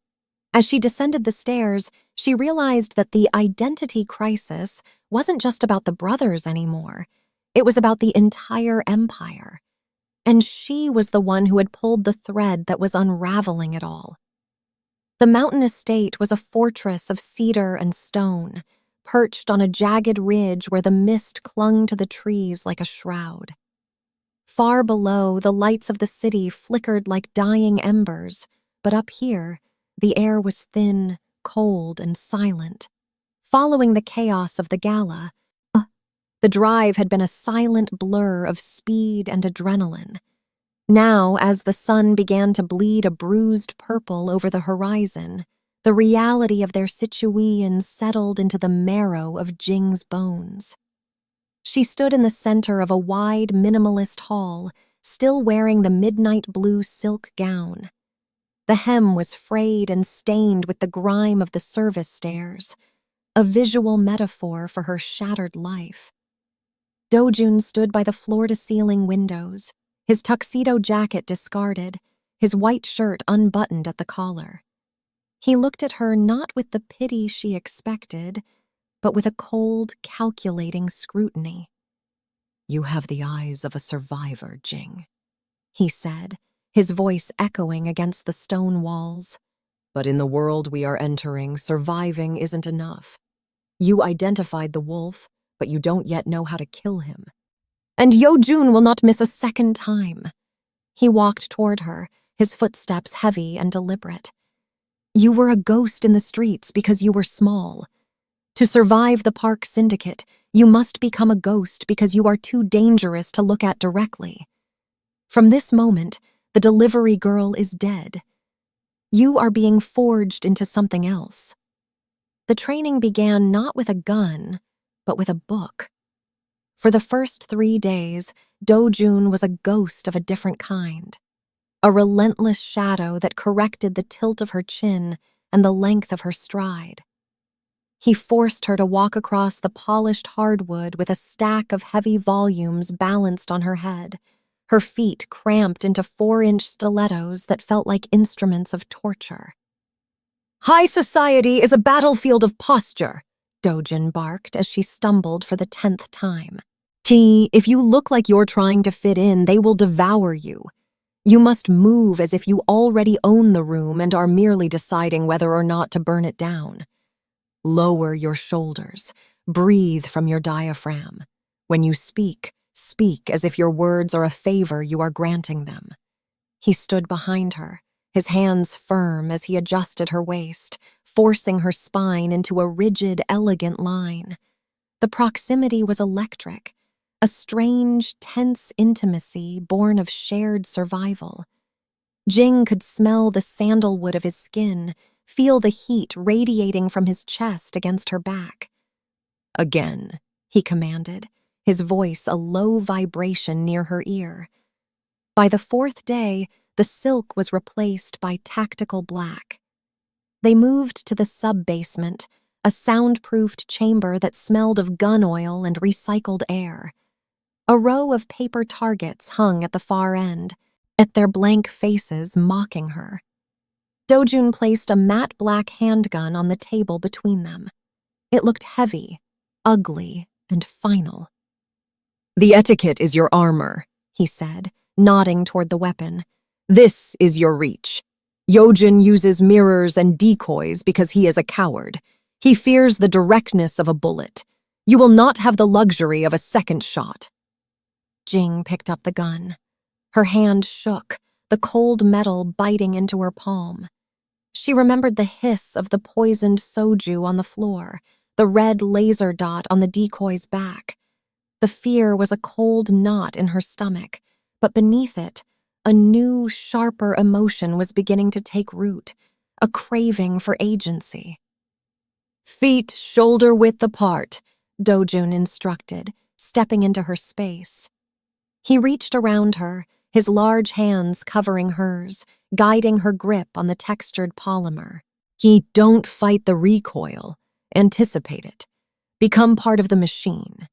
As she descended the stairs, she realized that the identity crisis wasn't just about the brothers anymore. It was about the entire empire. And she was the one who had pulled the thread that was unraveling it all. The mountain estate was a fortress of cedar and stone, perched on a jagged ridge where the mist clung to the trees like a shroud. Far below, the lights of the city flickered like dying embers, but up here, the air was thin, cold, and silent. Following the chaos of the gala, the drive had been a silent blur of speed and adrenaline. Now, as the sun began to bleed a bruised purple over the horizon, the reality of their situation settled into the marrow of Jing's bones. She stood in the center of a wide, minimalist hall, still wearing the midnight blue silk gown. The hem was frayed and stained with the grime of the service stairs, a visual metaphor for her shattered life. Dojun stood by the floor-to-ceiling windows, his tuxedo jacket discarded, his white shirt unbuttoned at the collar. He looked at her not with the pity she expected, but with a cold, calculating scrutiny. "You have the eyes of a survivor, Jing," he said, his voice echoing against the stone walls. "But in the world we are entering, surviving isn't enough. You identified the wolf, but you don't yet know how to kill him. And Dojun will not miss a second time." He walked toward her, his footsteps heavy and deliberate. "You were a ghost in the streets because you were small. To survive the park syndicate, you must become a ghost because you are too dangerous to look at directly. From this moment, the delivery girl is dead. You are being forged into something else." The training began not with a gun, but with a book. For the first 3 days, Dojun was a ghost of a different kind. A relentless shadow that corrected the tilt of her chin and the length of her stride. He forced her to walk across the polished hardwood with a stack of heavy volumes balanced on her head, her feet cramped into 4-inch stilettos that felt like instruments of torture. "High society is a battlefield of posture," Dojun barked as she stumbled for the 10th time. "If you look like you're trying to fit in, they will devour you. You must move as if you already own the room and are merely deciding whether or not to burn it down. Lower your shoulders. Breathe from your diaphragm. When you speak, speak as if your words are a favor you are granting them." He stood behind her, his hands firm as he adjusted her waist, forcing her spine into a rigid, elegant line. The proximity was electric, a strange, tense intimacy born of shared survival. Jing could smell the sandalwood of his skin, feel the heat radiating from his chest against her back. "Again," he commanded, his voice a low vibration near her ear. By the 4th day, the silk was replaced by tactical black. They moved to the sub-basement, a soundproofed chamber that smelled of gun oil and recycled air. A row of paper targets hung at the far end, at their blank faces mocking her. Dojun placed a matte black handgun on the table between them. It looked heavy, ugly, and final. "The etiquette is your armor," he said, nodding toward the weapon. "This is your reach. Yojin uses mirrors and decoys because he is a coward. He fears the directness of a bullet. You will not have the luxury of a second shot." Jing picked up the gun. Her hand shook, the cold metal biting into her palm. She remembered the hiss of the poisoned soju on the floor, the red laser dot on the decoy's back. The fear was a cold knot in her stomach, but beneath it, a new, sharper emotion was beginning to take root, a craving for agency. "Feet shoulder-width apart," Dojun instructed, stepping into her space. He reached around her, his large hands covering hers, guiding her grip on the textured polymer. Don't fight the recoil. Anticipate it. Become part of the machine."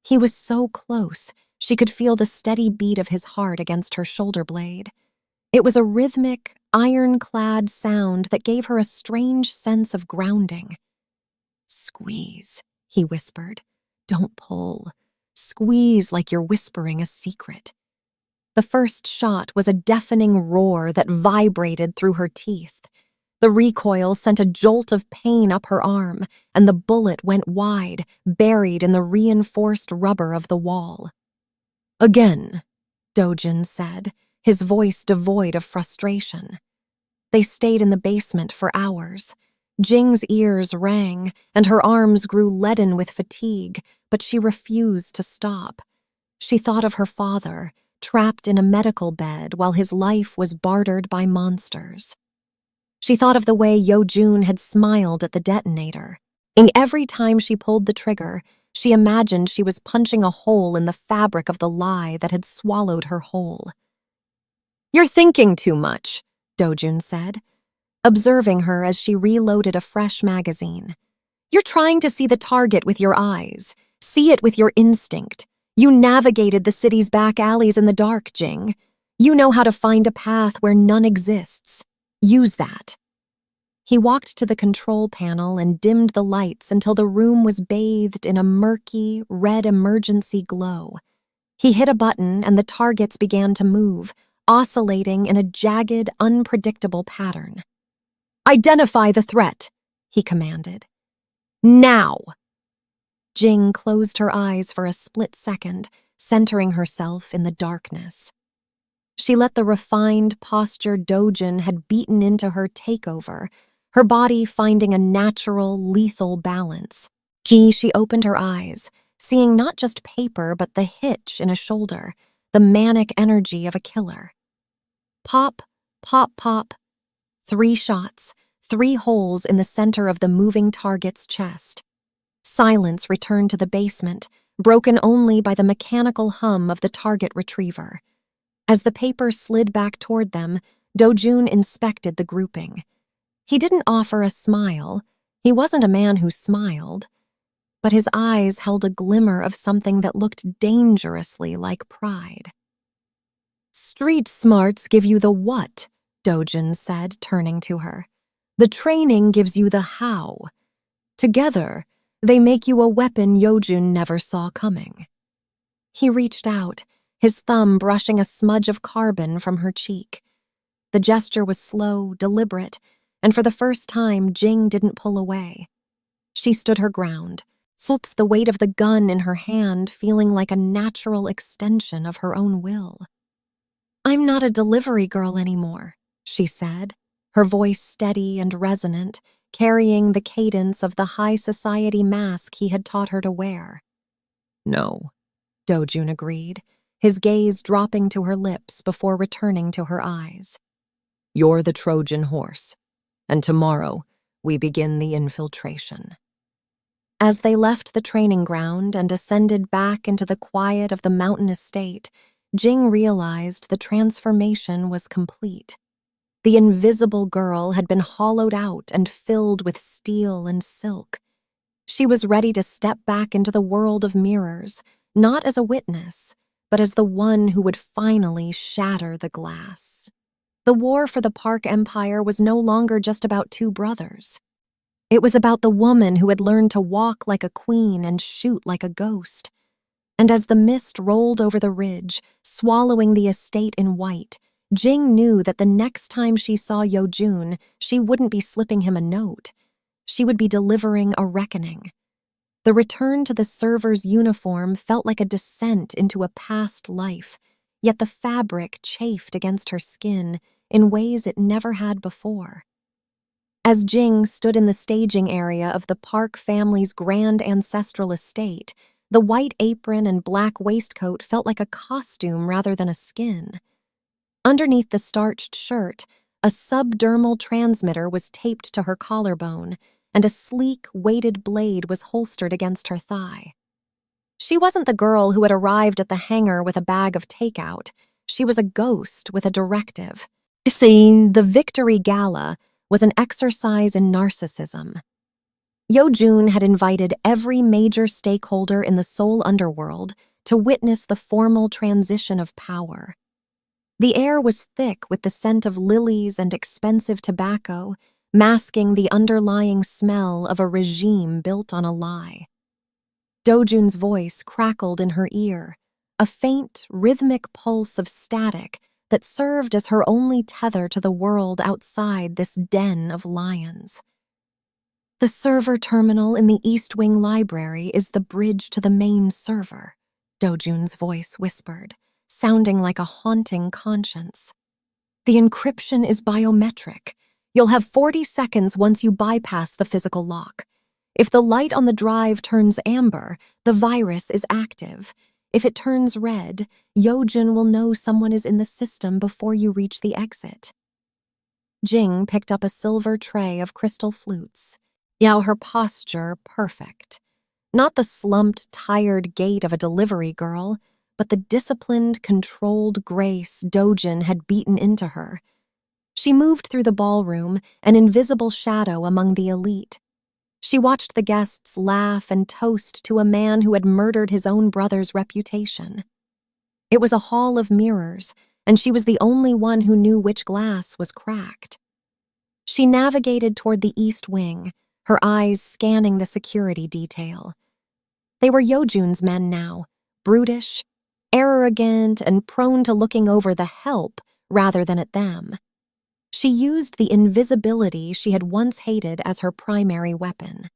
He was so close, she could feel the steady beat of his heart against her shoulder blade. It was a rhythmic, ironclad sound that gave her a strange sense of grounding. "Squeeze," he whispered. "Don't pull. Squeeze like you're whispering a secret." The first shot was a deafening roar that vibrated through her teeth. The recoil sent a jolt of pain up her arm, and the bullet went wide, buried in the reinforced rubber of the wall. "Again," Dojun said, his voice devoid of frustration. They stayed in the basement for hours. Jing's ears rang, and her arms grew leaden with fatigue, but she refused to stop. She thought of her father, trapped in a medical bed while his life was bartered by monsters. She thought of the way Yojun had smiled at the detonator. And every time she pulled the trigger, she imagined she was punching a hole in the fabric of the lie that had swallowed her whole. "You're thinking too much," Dojun said, observing her as she reloaded a fresh magazine. "You're trying to see the target with your eyes. See it with your instinct. You navigated the city's back alleys in the dark, Jing. You know how to find a path where none exists. Use that." He walked to the control panel and dimmed the lights until the room was bathed in a murky, red emergency glow. He hit a button and the targets began to move, oscillating in a jagged, unpredictable pattern. "Identify the threat," he commanded. "Now!" Jing closed her eyes for a split second, centering herself in the darkness. She let the refined posture Dojun had beaten into her take over, her body finding a natural, lethal balance. She opened her eyes, seeing not just paper but the hitch in a shoulder, the manic energy of a killer. Pop, pop, pop. 3 shots, 3 holes in the center of the moving target's chest. Silence returned to the basement, broken only by the mechanical hum of the target retriever. As the paper slid back toward them, Dojun inspected the grouping. He didn't offer a smile. He wasn't a man who smiled. But his eyes held a glimmer of something that looked dangerously like pride. "Street smarts give you the what," Dojun said, turning to her. "The training gives you the how. Together, they make you a weapon Yojun never saw coming." He reached out, his thumb brushing a smudge of carbon from her cheek. The gesture was slow, deliberate, and for the first time, Jing didn't pull away. She stood her ground, the weight of the gun in her hand feeling like a natural extension of her own will. "I'm not a delivery girl anymore," she said, her voice steady and resonant, carrying the cadence of the high society mask he had taught her to wear. "No," Dojun agreed, his gaze dropping to her lips before returning to her eyes. "You're the Trojan horse, and tomorrow we begin the infiltration." As they left the training ground and ascended back into the quiet of the mountain estate, Jing realized the transformation was complete. The invisible girl had been hollowed out and filled with steel and silk. She was ready to step back into the world of mirrors, not as a witness, but as the one who would finally shatter the glass. The war for the Park Empire was no longer just about two brothers. It was about the woman who had learned to walk like a queen and shoot like a ghost. And as the mist rolled over the ridge, swallowing the estate in white, Jing knew that the next time she saw Yojun, she wouldn't be slipping him a note. She would be delivering a reckoning. The return to the server's uniform felt like a descent into a past life, yet the fabric chafed against her skin in ways it never had before. As Jing stood in the staging area of the Park family's grand ancestral estate, the white apron and black waistcoat felt like a costume rather than a skin. Underneath the starched shirt, a subdermal transmitter was taped to her collarbone, and a sleek, weighted blade was holstered against her thigh. She wasn't the girl who had arrived at the hangar with a bag of takeout. She was a ghost with a directive. The Victory Gala was an exercise in narcissism. Yojun had invited every major stakeholder in the Seoul underworld to witness the formal transition of power. The air was thick with the scent of lilies and expensive tobacco, masking the underlying smell of a regime built on a lie. Dojun's voice crackled in her ear, a faint, rhythmic pulse of static that served as her only tether to the world outside this den of lions. The server terminal in the East Wing Library is the bridge to the main server, Dojun's voice whispered, sounding like a haunting conscience. The encryption is biometric. You'll have 40 seconds once you bypass the physical lock. If the light on the drive turns amber, the virus is active. If it turns red, Yojun will know someone is in the system before you reach the exit. Jing picked up a silver tray of crystal flutes. Her posture perfect. Not the slumped, tired gait of a delivery girl, but the disciplined, controlled grace Dojun had beaten into her. She moved through the ballroom, an invisible shadow among the elite. She watched the guests laugh and toast to a man who had murdered his own brother's reputation. It was a hall of mirrors, and she was the only one who knew which glass was cracked. She navigated toward the East Wing, her eyes scanning the security detail. They were Yojun's men now, brutish, arrogant, and prone to looking over the help rather than at them. She used the invisibility she had once hated as her primary weapon.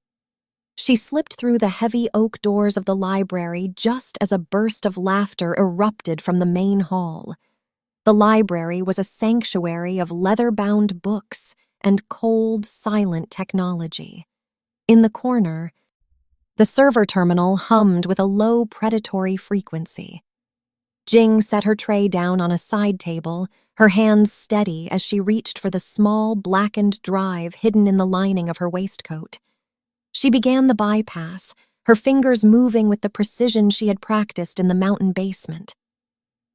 She slipped through the heavy oak doors of the library just as a burst of laughter erupted from the main hall. The library was a sanctuary of leather-bound books and cold, silent technology. In the corner, the server terminal hummed with a low, predatory frequency. Jing set her tray down on a side table, her hands steady as she reached for the small, blackened drive hidden in the lining of her waistcoat. She began the bypass, her fingers moving with the precision she had practiced in the mountain basement.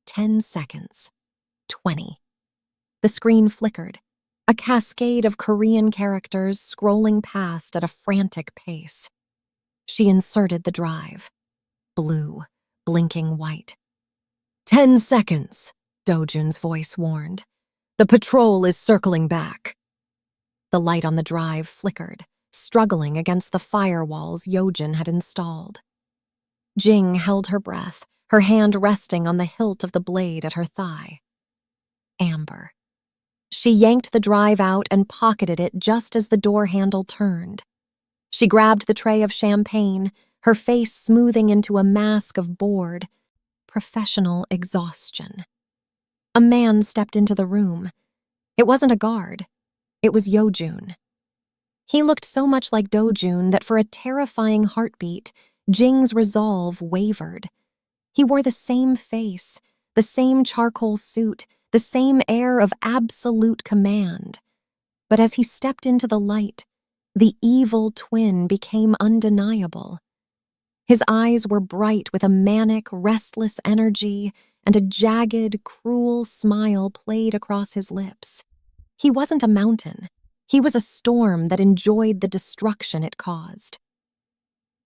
10 seconds. 20. The screen flickered, a cascade of Korean characters scrolling past at a frantic pace. She inserted the drive. Blue, blinking white. 10 seconds, Dojun's voice warned. The patrol is circling back. The light on the drive flickered, struggling against the firewalls Yojun had installed. Jing held her breath, her hand resting on the hilt of the blade at her thigh. Amber. She yanked the drive out and pocketed it just as the door handle turned. She grabbed the tray of champagne, her face smoothing into a mask of bored, professional exhaustion. A man stepped into the room. It wasn't a guard. It was Yojun. He looked so much like Dojun that for a terrifying heartbeat, Jing's resolve wavered. He wore the same face, the same charcoal suit, the same air of absolute command. But as he stepped into the light, the evil twin became undeniable. His eyes were bright with a manic, restless energy, and a jagged, cruel smile played across his lips. He wasn't a mountain. He was a storm that enjoyed the destruction it caused.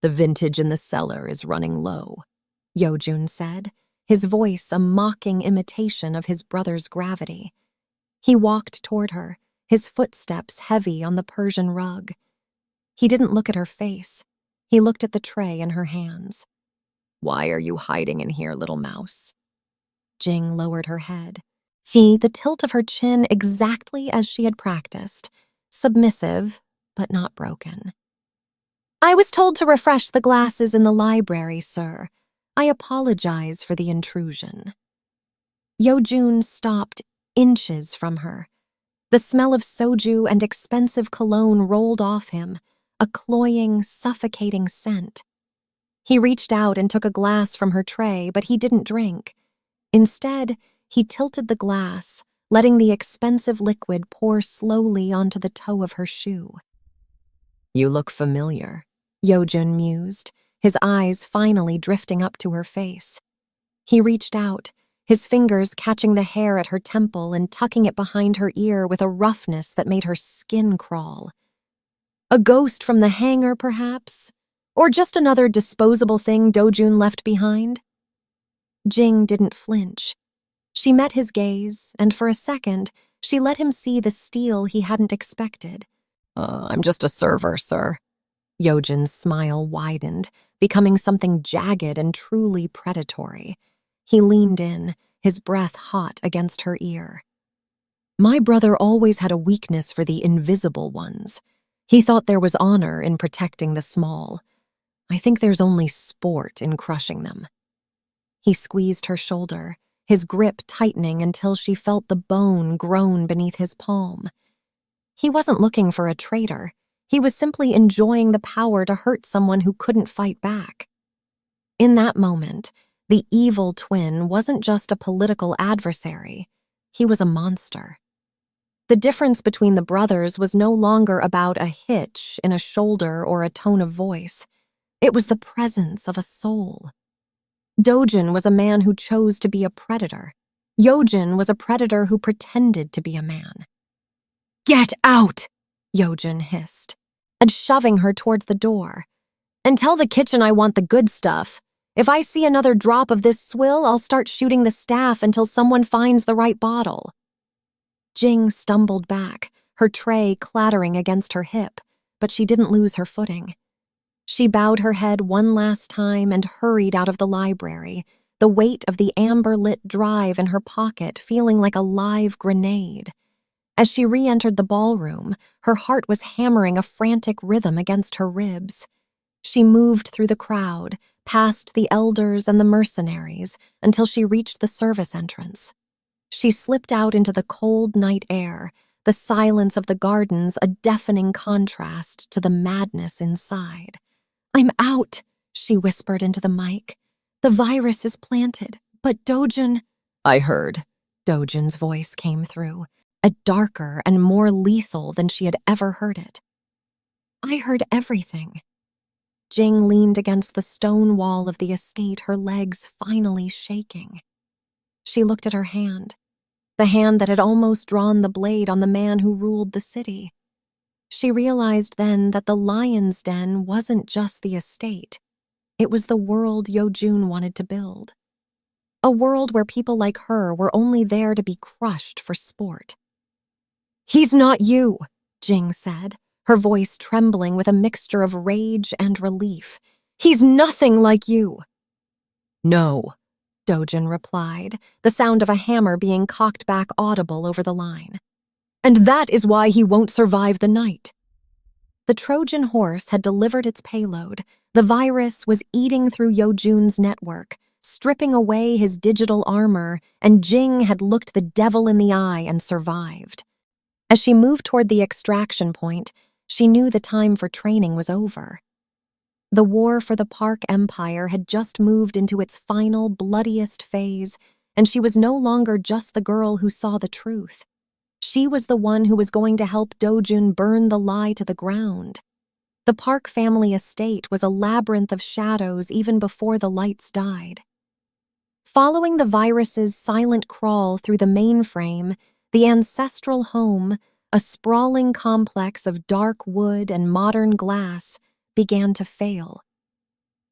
The vintage in the cellar is running low, Yojun said, his voice a mocking imitation of his brother's gravity. He walked toward her, his footsteps heavy on the Persian rug. He didn't look at her face. He looked at the tray in her hands. Why are you hiding in here, little mouse? Jing lowered her head. See the tilt of her chin exactly as she had practiced, submissive, but not broken. I was told to refresh the glasses in the library, sir. I apologize for the intrusion. Dojun stopped inches from her. The smell of soju and expensive cologne rolled off him, a cloying, suffocating scent. He reached out and took a glass from her tray, but he didn't drink. Instead, he tilted the glass, letting the expensive liquid pour slowly onto the toe of her shoe. You look familiar, Dojun mused, his eyes finally drifting up to her face. He reached out, his fingers catching the hair at her temple and tucking it behind her ear with a roughness that made her skin crawl. A ghost from the hangar, perhaps? Or just another disposable thing Dojun left behind? Jing didn't flinch. She met his gaze, and for a second, she let him see the steel he hadn't expected. I'm just a server, sir. Dojun's smile widened, becoming something jagged and truly predatory. He leaned in, his breath hot against her ear. My brother always had a weakness for the invisible ones. He thought there was honor in protecting the small. I think there's only sport in crushing them. He squeezed her shoulder, his grip tightening until she felt the bone groan beneath his palm. He wasn't looking for a traitor. He was simply enjoying the power to hurt someone who couldn't fight back. In that moment, the evil twin wasn't just a political adversary. He was a monster. The difference between the brothers was no longer about a hitch in a shoulder or a tone of voice. It was the presence of a soul. Dojun was a man who chose to be a predator. Dojun was a predator who pretended to be a man. Get out! Dojun hissed, and shoving her towards the door. And tell the kitchen I want the good stuff. If I see another drop of this swill, I'll start shooting the staff until someone finds the right bottle. Jing stumbled back, her tray clattering against her hip, but she didn't lose her footing. She bowed her head one last time and hurried out of the library, the weight of the amber-lit drive in her pocket feeling like a live grenade. As she re-entered the ballroom, her heart was hammering a frantic rhythm against her ribs. She moved through the crowd, past the elders and the mercenaries, until she reached the service entrance. She slipped out into the cold night air, the silence of the gardens a deafening contrast to the madness inside. I'm out, she whispered into the mic. The virus is planted, but Dojun... I heard. Dojun's voice came through, a darker and more lethal than she had ever heard it. I heard everything. Jing leaned against the stone wall of the estate, her legs finally shaking. She looked at her hand, the hand that had almost drawn the blade on the man who ruled the city. She realized then that the lion's den wasn't just the estate. It was the world Dojun wanted to build. A world where people like her were only there to be crushed for sport. He's not you, Jing said, her voice trembling with a mixture of rage and relief. He's nothing like you. No, Dojun replied, the sound of a hammer being cocked back audible over the line. And that is why he won't survive the night. The Trojan horse had delivered its payload. The virus was eating through Dojun's network, stripping away his digital armor, and Jing had looked the devil in the eye and survived. As she moved toward the extraction point, she knew the time for training was over. The war for the Park Empire had just moved into its final, bloodiest phase, and she was no longer just the girl who saw the truth. She was the one who was going to help Dojun burn the lie to the ground. The Park family estate was a labyrinth of shadows even before the lights died. Following the virus's silent crawl through the mainframe, the ancestral home, a sprawling complex of dark wood and modern glass, began to fail.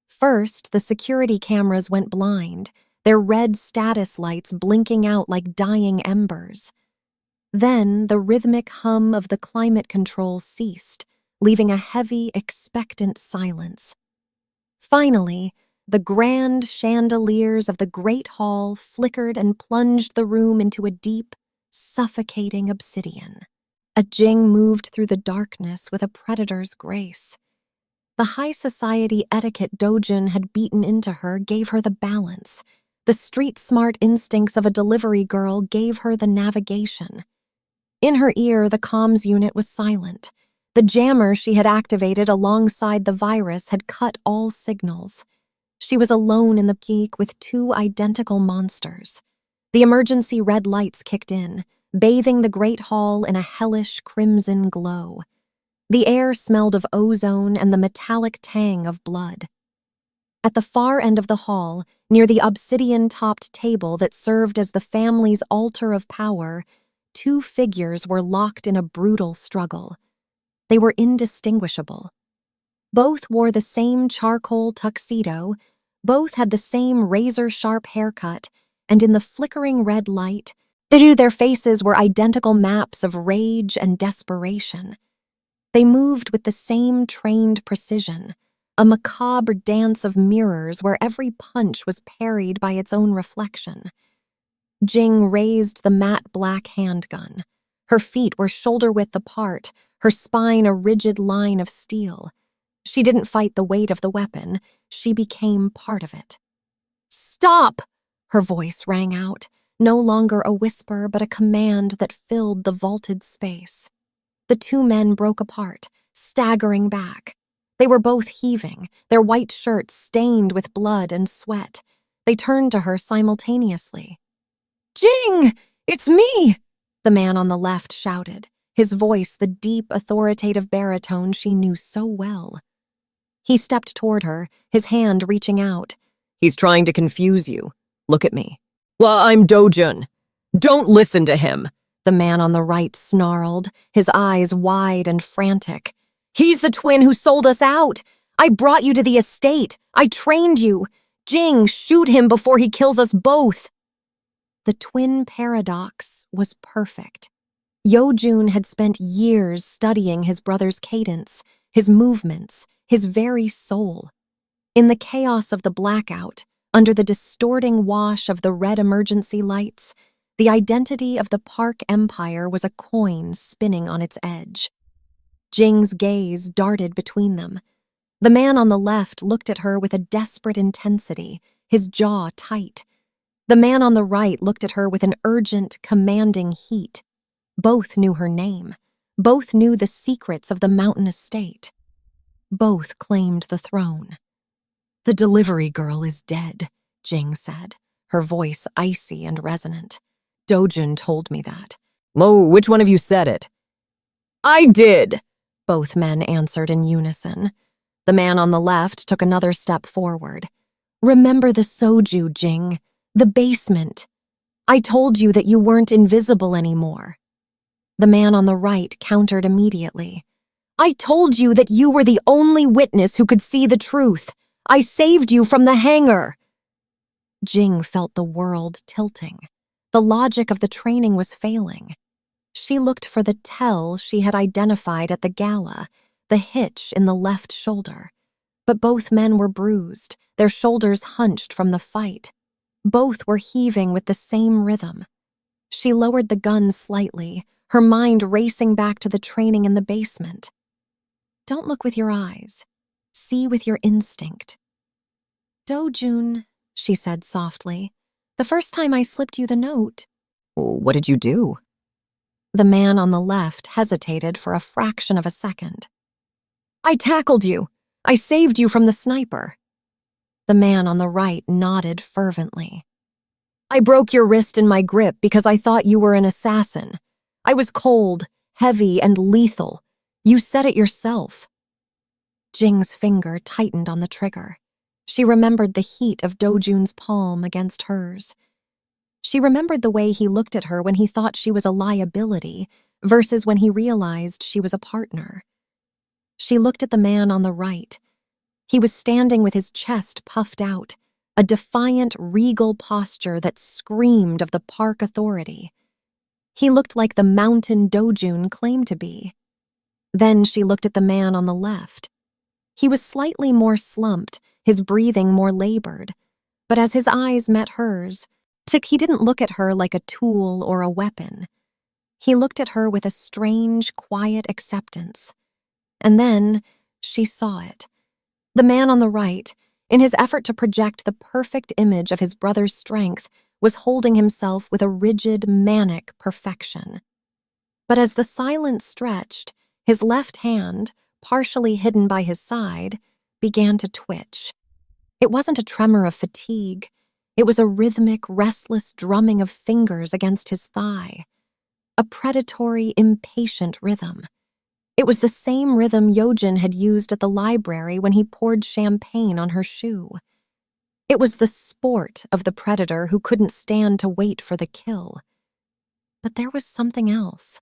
First, the security cameras went blind, their red status lights blinking out like dying embers. Then the rhythmic hum of the climate control ceased, leaving a heavy, expectant silence. Finally, the grand chandeliers of the great hall flickered and plunged the room into a deep, suffocating obsidian. A Jing moved through the darkness with a predator's grace. The high society etiquette Dojun had beaten into her gave her the balance. The street-smart instincts of a delivery girl gave her the navigation. In her ear, the comms unit was silent. The jammer she had activated alongside the virus had cut all signals. She was alone in the geek with two identical monsters. The emergency red lights kicked in, bathing the great hall in a hellish crimson glow. The air smelled of ozone and the metallic tang of blood. At the far end of the hall, near the obsidian-topped table that served as the family's altar of power, two figures were locked in a brutal struggle. They were indistinguishable. Both wore the same charcoal tuxedo, both had the same razor-sharp haircut, and in the flickering red light, their faces were identical maps of rage and desperation. They moved with the same trained precision, a macabre dance of mirrors where every punch was parried by its own reflection. Jing raised the matte black handgun. Her feet were shoulder-width apart, her spine a rigid line of steel. She didn't fight the weight of the weapon, she became part of it. "Stop!" her voice rang out, no longer a whisper but a command that filled the vaulted space. The two men broke apart, staggering back. They were both heaving, their white shirts stained with blood and sweat. They turned to her simultaneously. "Jing! It's me!" the man on the left shouted, his voice the deep, authoritative baritone she knew so well. He stepped toward her, his hand reaching out. He's trying to confuse you. Look at me. Well, I'm Dojun. Don't listen to him, the man on the right snarled, his eyes wide and frantic. He's the twin who sold us out. I brought you to the estate. I trained you. Jing, shoot him before he kills us both. The twin paradox was perfect. Yojun had spent years studying his brother's cadence, his movements, his very soul. In the chaos of the blackout, under the distorting wash of the red emergency lights, the identity of the Park Empire was a coin spinning on its edge. Jing's gaze darted between them. The man on the left looked at her with a desperate intensity, his jaw tight. The man on the right looked at her with an urgent, commanding heat. Both knew her name. Both knew the secrets of the mountain estate. Both claimed the throne. "The delivery girl is dead," Jing said, her voice icy and resonant. "Dojun told me that." "Oh, which one of you said it?" "I did," both men answered in unison. The man on the left took another step forward. "Remember the soju, Jing. The basement. I told you that you weren't invisible anymore." The man on the right countered immediately. "I told you that you were the only witness who could see the truth. I saved you from the hangar." Jing felt the world tilting. The logic of the training was failing. She looked for the tell she had identified at the gala, the hitch in the left shoulder. But both men were bruised, their shoulders hunched from the fight. Both were heaving with the same rhythm. She lowered the gun slightly, her mind racing back to the training in the basement. "Don't look with your eyes. See with your instinct." "Dojun," she said softly, "the first time I slipped you the note." "What did you do?" The man on the left hesitated for a fraction of a second. "I tackled you. I saved you from the sniper." The man on the right nodded fervently. "I broke your wrist in my grip because I thought you were an assassin. I was cold, heavy, and lethal. You said it yourself." Jing's finger tightened on the trigger. She remembered the heat of Dojun's palm against hers. She remembered the way he looked at her when he thought she was a liability versus when he realized she was a partner. She looked at the man on the right. He was standing with his chest puffed out, a defiant, regal posture that screamed of the park authority. He looked like the mountain Dojun claimed to be. Then she looked at the man on the left. He was slightly more slumped, his breathing more labored, but as his eyes met hers, he didn't look at her like a tool or a weapon. He looked at her with a strange, quiet acceptance. And then she saw it. The man on the right, in his effort to project the perfect image of his brother's strength, was holding himself with a rigid, manic perfection. But as the silence stretched, his left hand, partially hidden by his side, began to twitch. It wasn't a tremor of fatigue. It was a rhythmic, restless drumming of fingers against his thigh. A predatory, impatient rhythm. It was the same rhythm Yojin had used at the library when he poured champagne on her shoe. It was the sport of the predator who couldn't stand to wait for the kill. But there was something else.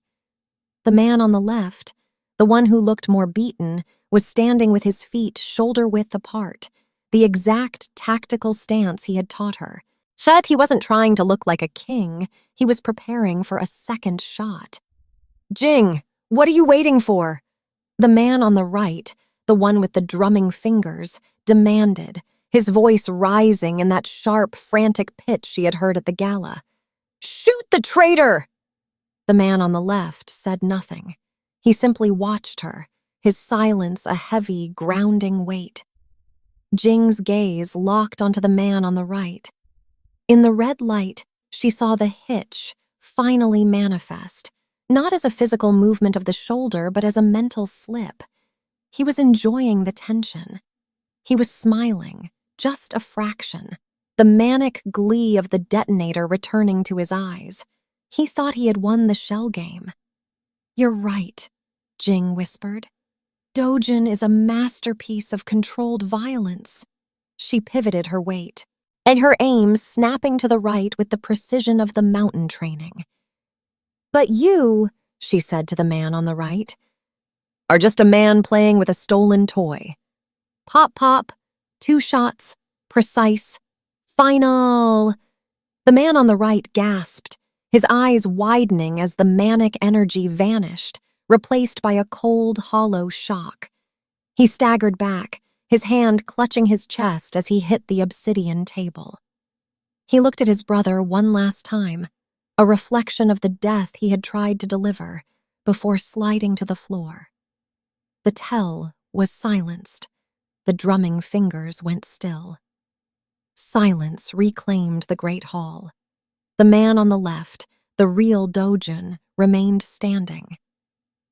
The man on the left, the one who looked more beaten, was standing with his feet shoulder-width apart, the exact tactical stance he had taught her. Yet he wasn't trying to look like a king, he was preparing for a second shot. "Jing, what are you waiting for?" The man on the right, the one with the drumming fingers, demanded, his voice rising in that sharp, frantic pitch she had heard at the gala. "Shoot the traitor!" The man on the left said nothing. He simply watched her, his silence a heavy, grounding weight. Jing's gaze locked onto the man on the right. In the red light, she saw the hitch finally manifest, not as a physical movement of the shoulder, but as a mental slip. He was enjoying the tension. He was smiling, just a fraction, the manic glee of the detonator returning to his eyes. He thought he had won the shell game. "You're right," Jing whispered. "Dojun is a masterpiece of controlled violence." She pivoted her weight, and her aim snapping to the right with the precision of the mountain training. "But you," she said to the man on the right, "are just a man playing with a stolen toy." Pop, pop, 2 shots, precise, final. The man on the right gasped, his eyes widening as the manic energy vanished, replaced by a cold, hollow shock. He staggered back, his hand clutching his chest as he hit the obsidian table. He looked at his brother one last time, a reflection of the death he had tried to deliver, before sliding to the floor. The tell was silenced. The drumming fingers went still. Silence reclaimed the great hall. The man on the left, the real Dojun, remained standing.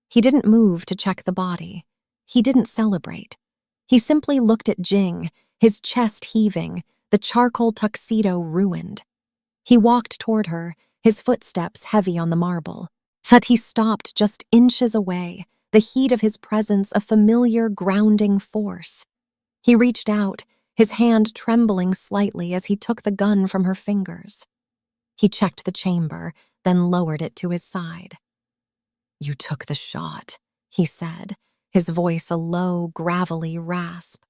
He didn't move to check the body. He didn't celebrate. He simply looked at Jing, his chest heaving, the charcoal tuxedo ruined. He walked toward her, his footsteps heavy on the marble. But he stopped just inches away, the heat of his presence a familiar grounding force. He reached out, his hand trembling slightly as he took the gun from her fingers. He checked the chamber, then lowered it to his side. "You took the shot," he said, his voice a low, gravelly rasp.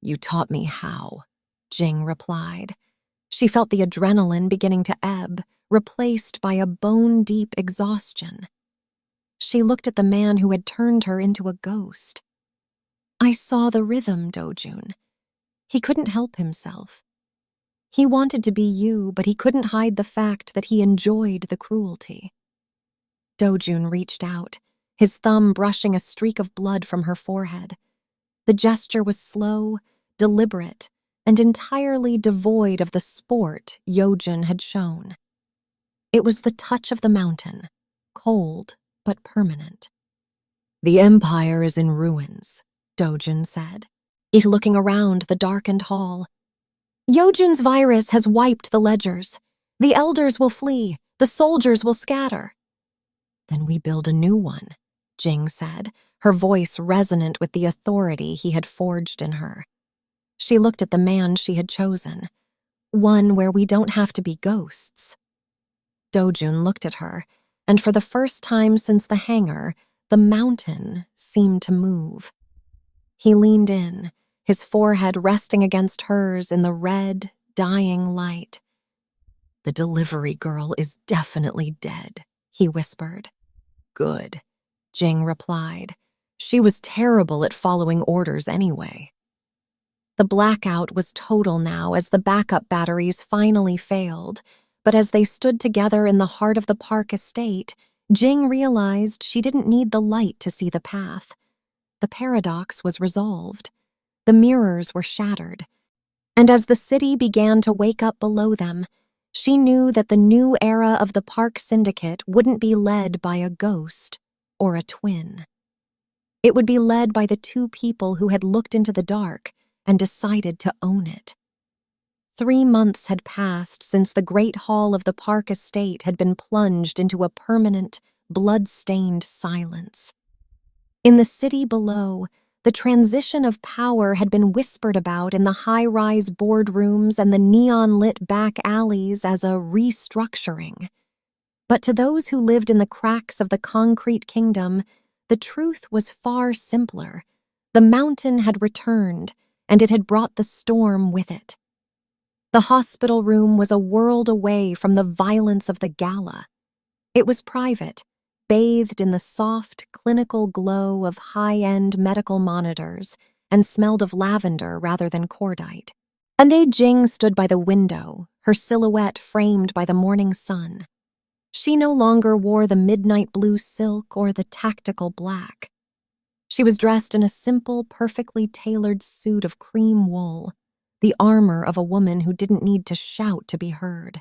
"You taught me how," Jing replied. She felt the adrenaline beginning to ebb, replaced by a bone-deep exhaustion. She looked at the man who had turned her into a ghost. "I saw the rhythm, Dojun." He couldn't help himself. He wanted to be you, but he couldn't hide the fact that he enjoyed the cruelty. Dojun reached out, his thumb brushing a streak of blood from her forehead. The gesture was slow, deliberate, and entirely devoid of the sport Yojin had shown. It was the touch of the mountain, cold but permanent. "The empire is in ruins," Dojun said, looking around the darkened hall. "Yojin's virus has wiped the ledgers. The elders will flee, the soldiers will scatter." "Then we build a new one," Jing said, her voice resonant with the authority he had forged in her. She looked at the man she had chosen, one where we don't have to be ghosts. Dojun looked at her, and for the first time since the hangar, the mountain seemed to move. He leaned in, his forehead resting against hers in the red, dying light. "The delivery girl is definitely dead," he whispered. Good, Jing replied. She was terrible at following orders anyway. The blackout was total now as the backup batteries finally failed, but as they stood together in the heart of the Park estate, Jing realized she didn't need the light to see the path. The paradox was resolved. The mirrors were shattered, and as the city began to wake up below them, she knew that the new era of the Park Syndicate wouldn't be led by a ghost or a twin. It would be led by the two people who had looked into the dark and decided to own it. 3 months had passed since the great hall of the Park estate had been plunged into a permanent, blood-stained silence. In the city below, the transition of power had been whispered about in the high-rise boardrooms and the neon-lit back alleys as a restructuring. But to those who lived in the cracks of the concrete kingdom, the truth was far simpler. The mountain had returned, and it had brought the storm with it. The hospital room was a world away from the violence of the gala. It was private, bathed in the soft, clinical glow of high-end medical monitors, and smelled of lavender rather than cordite. Ane Jing stood by the window, her silhouette framed by the morning sun. She no longer wore the midnight blue silk or the tactical black. She was dressed in a simple, perfectly tailored suit of cream wool, the armor of a woman who didn't need to shout to be heard.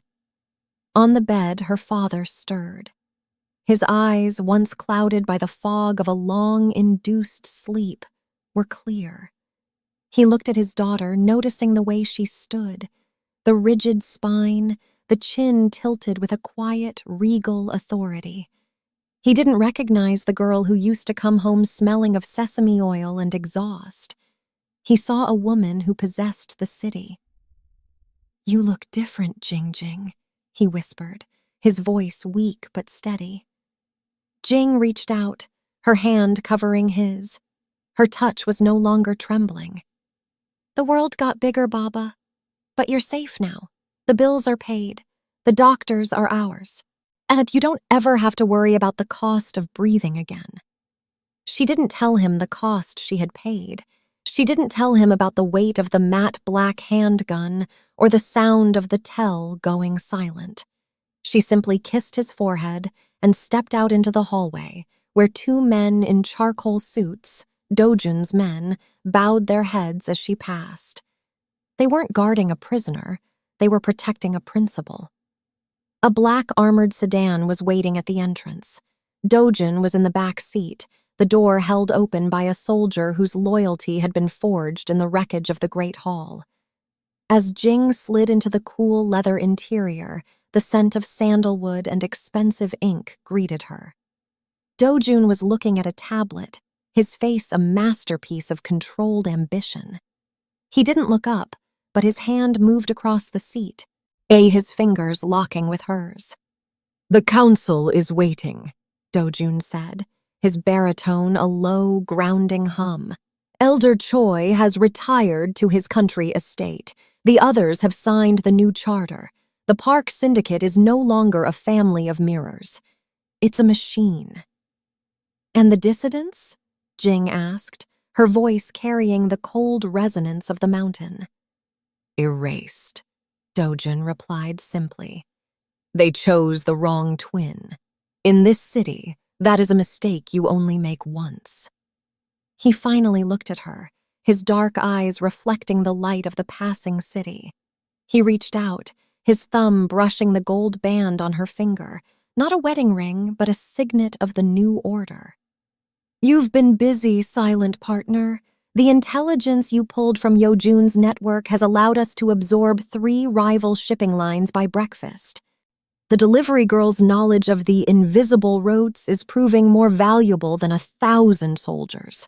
On the bed, her father stirred. His eyes, once clouded by the fog of a long-induced sleep, were clear. He looked at his daughter, noticing the way she stood, the rigid spine, the chin tilted with a quiet, regal authority. He didn't recognize the girl who used to come home smelling of sesame oil and exhaust. He saw a woman who possessed the city. "You look different, Jing Jing," he whispered, his voice weak but steady. Jing reached out, her hand covering his. Her touch was no longer trembling. "The world got bigger, Baba. But you're safe now. The bills are paid. The doctors are ours. And you don't ever have to worry about the cost of breathing again." She didn't tell him the cost she had paid. She didn't tell him about the weight of the matte black handgun or the sound of the tell going silent. She simply kissed his forehead and stepped out into the hallway, where 2 men in charcoal suits, Dojun's men, bowed their heads as she passed. They weren't guarding a prisoner, they were protecting a principal. A black armored sedan was waiting at the entrance. Dojun was in the back seat, the door held open by a soldier whose loyalty had been forged in the wreckage of the Great Hall. As Jing slid into the cool leather interior, the scent of sandalwood and expensive ink greeted her. Dojun was looking at a tablet, his face a masterpiece of controlled ambition. He didn't look up, but his hand moved across the seat, his fingers locking with hers. "The council is waiting," Dojun said, his baritone a low, grounding hum. "Elder Choi has retired to his country estate. The others have signed the new charter. The Park Syndicate is no longer a family of mirrors. It's a machine." "And the dissidents?" Jing asked, her voice carrying the cold resonance of the mountain. "Erased," Dojun replied simply. "They chose the wrong twin. In this city, that is a mistake you only make once." He finally looked at her, his dark eyes reflecting the light of the passing city. He reached out, his thumb brushing the gold band on her finger, not a wedding ring, but a signet of the new order. "You've been busy, silent partner. The intelligence you pulled from Yojun's network has allowed us to absorb 3 rival shipping lines by breakfast. The delivery girl's knowledge of the invisible routes is proving more valuable than 1,000 soldiers."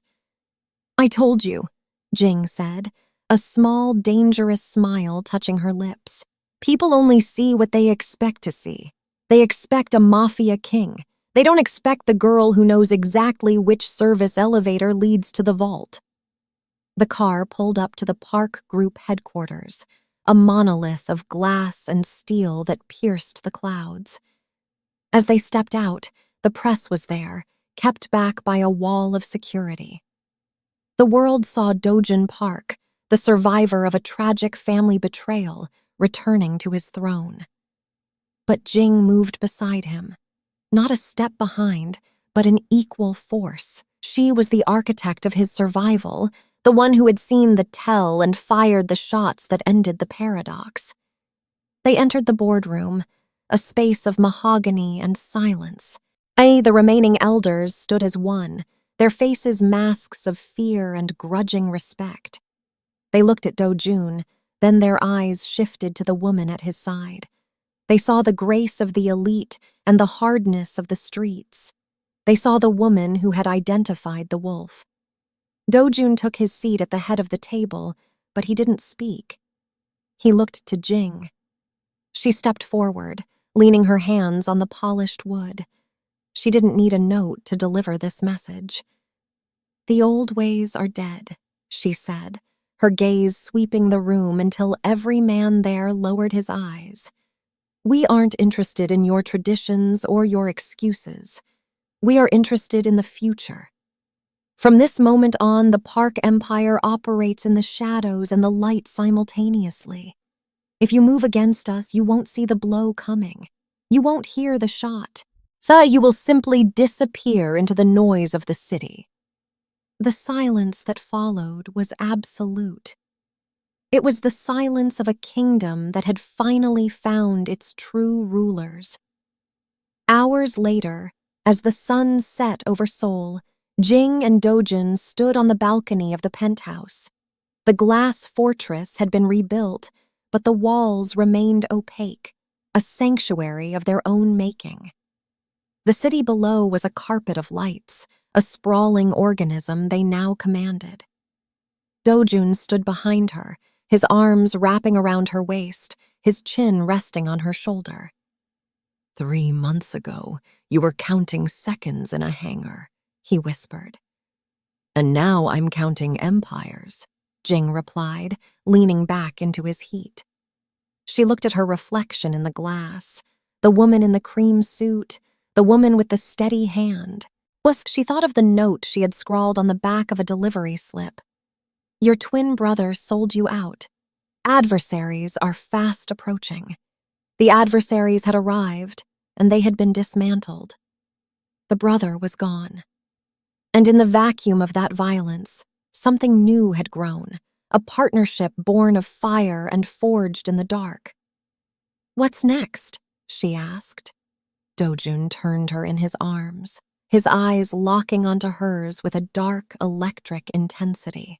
"I told you," Jing said, a small, dangerous smile touching her lips. "People only see what they expect to see. They expect a mafia king. They don't expect the girl who knows exactly which service elevator leads to the vault." The car pulled up to the Park Group headquarters, a monolith of glass and steel that pierced the clouds. As they stepped out, the press was there, kept back by a wall of security. The world saw Dojun Park, the survivor of a tragic family betrayal, returning to his throne. But Jing moved beside him, not a step behind, but an equal force. She was the architect of his survival, the one who had seen the tell and fired the shots that ended the paradox. They entered the boardroom, a space of mahogany and silence. The remaining elders stood as one, their faces masks of fear and grudging respect. They looked at Dojun, then their eyes shifted to the woman at his side. They saw the grace of the elite and the hardness of the streets. They saw the woman who had identified the wolf. Dojun took his seat at the head of the table, but he didn't speak. He looked to Jing. She stepped forward, leaning her hands on the polished wood. She didn't need a note to deliver this message. "The old ways are dead," she said, her gaze sweeping the room until every man there lowered his eyes. "We aren't interested in your traditions or your excuses. We are interested in the future. From this moment on, the Park Empire operates in the shadows and the light simultaneously. If you move against us, you won't see the blow coming. You won't hear the shot. You will simply disappear into the noise of the city." The silence that followed was absolute. It was the silence of a kingdom that had finally found its true rulers. Hours later, as the sun set over Seoul, Jing and Dojun stood on the balcony of the penthouse. The glass fortress had been rebuilt, but the walls remained opaque, a sanctuary of their own making. The city below was a carpet of lights, a sprawling organism they now commanded. Dojun stood behind her, his arms wrapping around her waist, his chin resting on her shoulder. 3 months ago, you were counting seconds in a hangar, he whispered. And now I'm counting empires, Jing replied, leaning back into his heat. She looked at her reflection in the glass, the woman in the cream suit, the woman with the steady hand. She thought of the note she had scrawled on the back of a delivery slip. "Your twin brother sold you out. Adversaries are fast approaching." The adversaries had arrived, and they had been dismantled. The brother was gone. And in the vacuum of that violence, something new had grown, a partnership born of fire and forged in the dark. "What's next?" she asked. Dojun turned her in his arms, his eyes locking onto hers with a dark, electric intensity.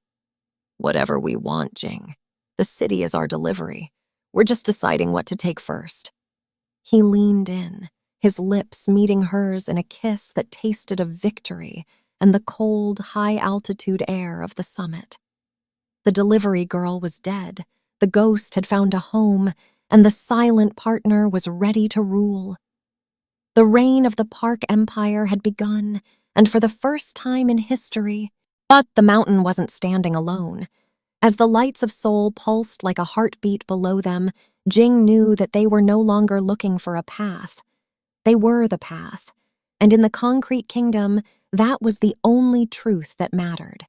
"Whatever we want, Jing. The city is our delivery. We're just deciding what to take first." He leaned in, his lips meeting hers in a kiss that tasted of victory and the cold, high-altitude air of the summit. The delivery girl was dead, the ghost had found a home, and the silent partner was ready to rule. The reign of the Park Empire had begun, and for the first time in history, but the mountain wasn't standing alone. As the lights of Seoul pulsed like a heartbeat below them, Jing knew that they were no longer looking for a path. They were the path, and in the concrete kingdom, that was the only truth that mattered.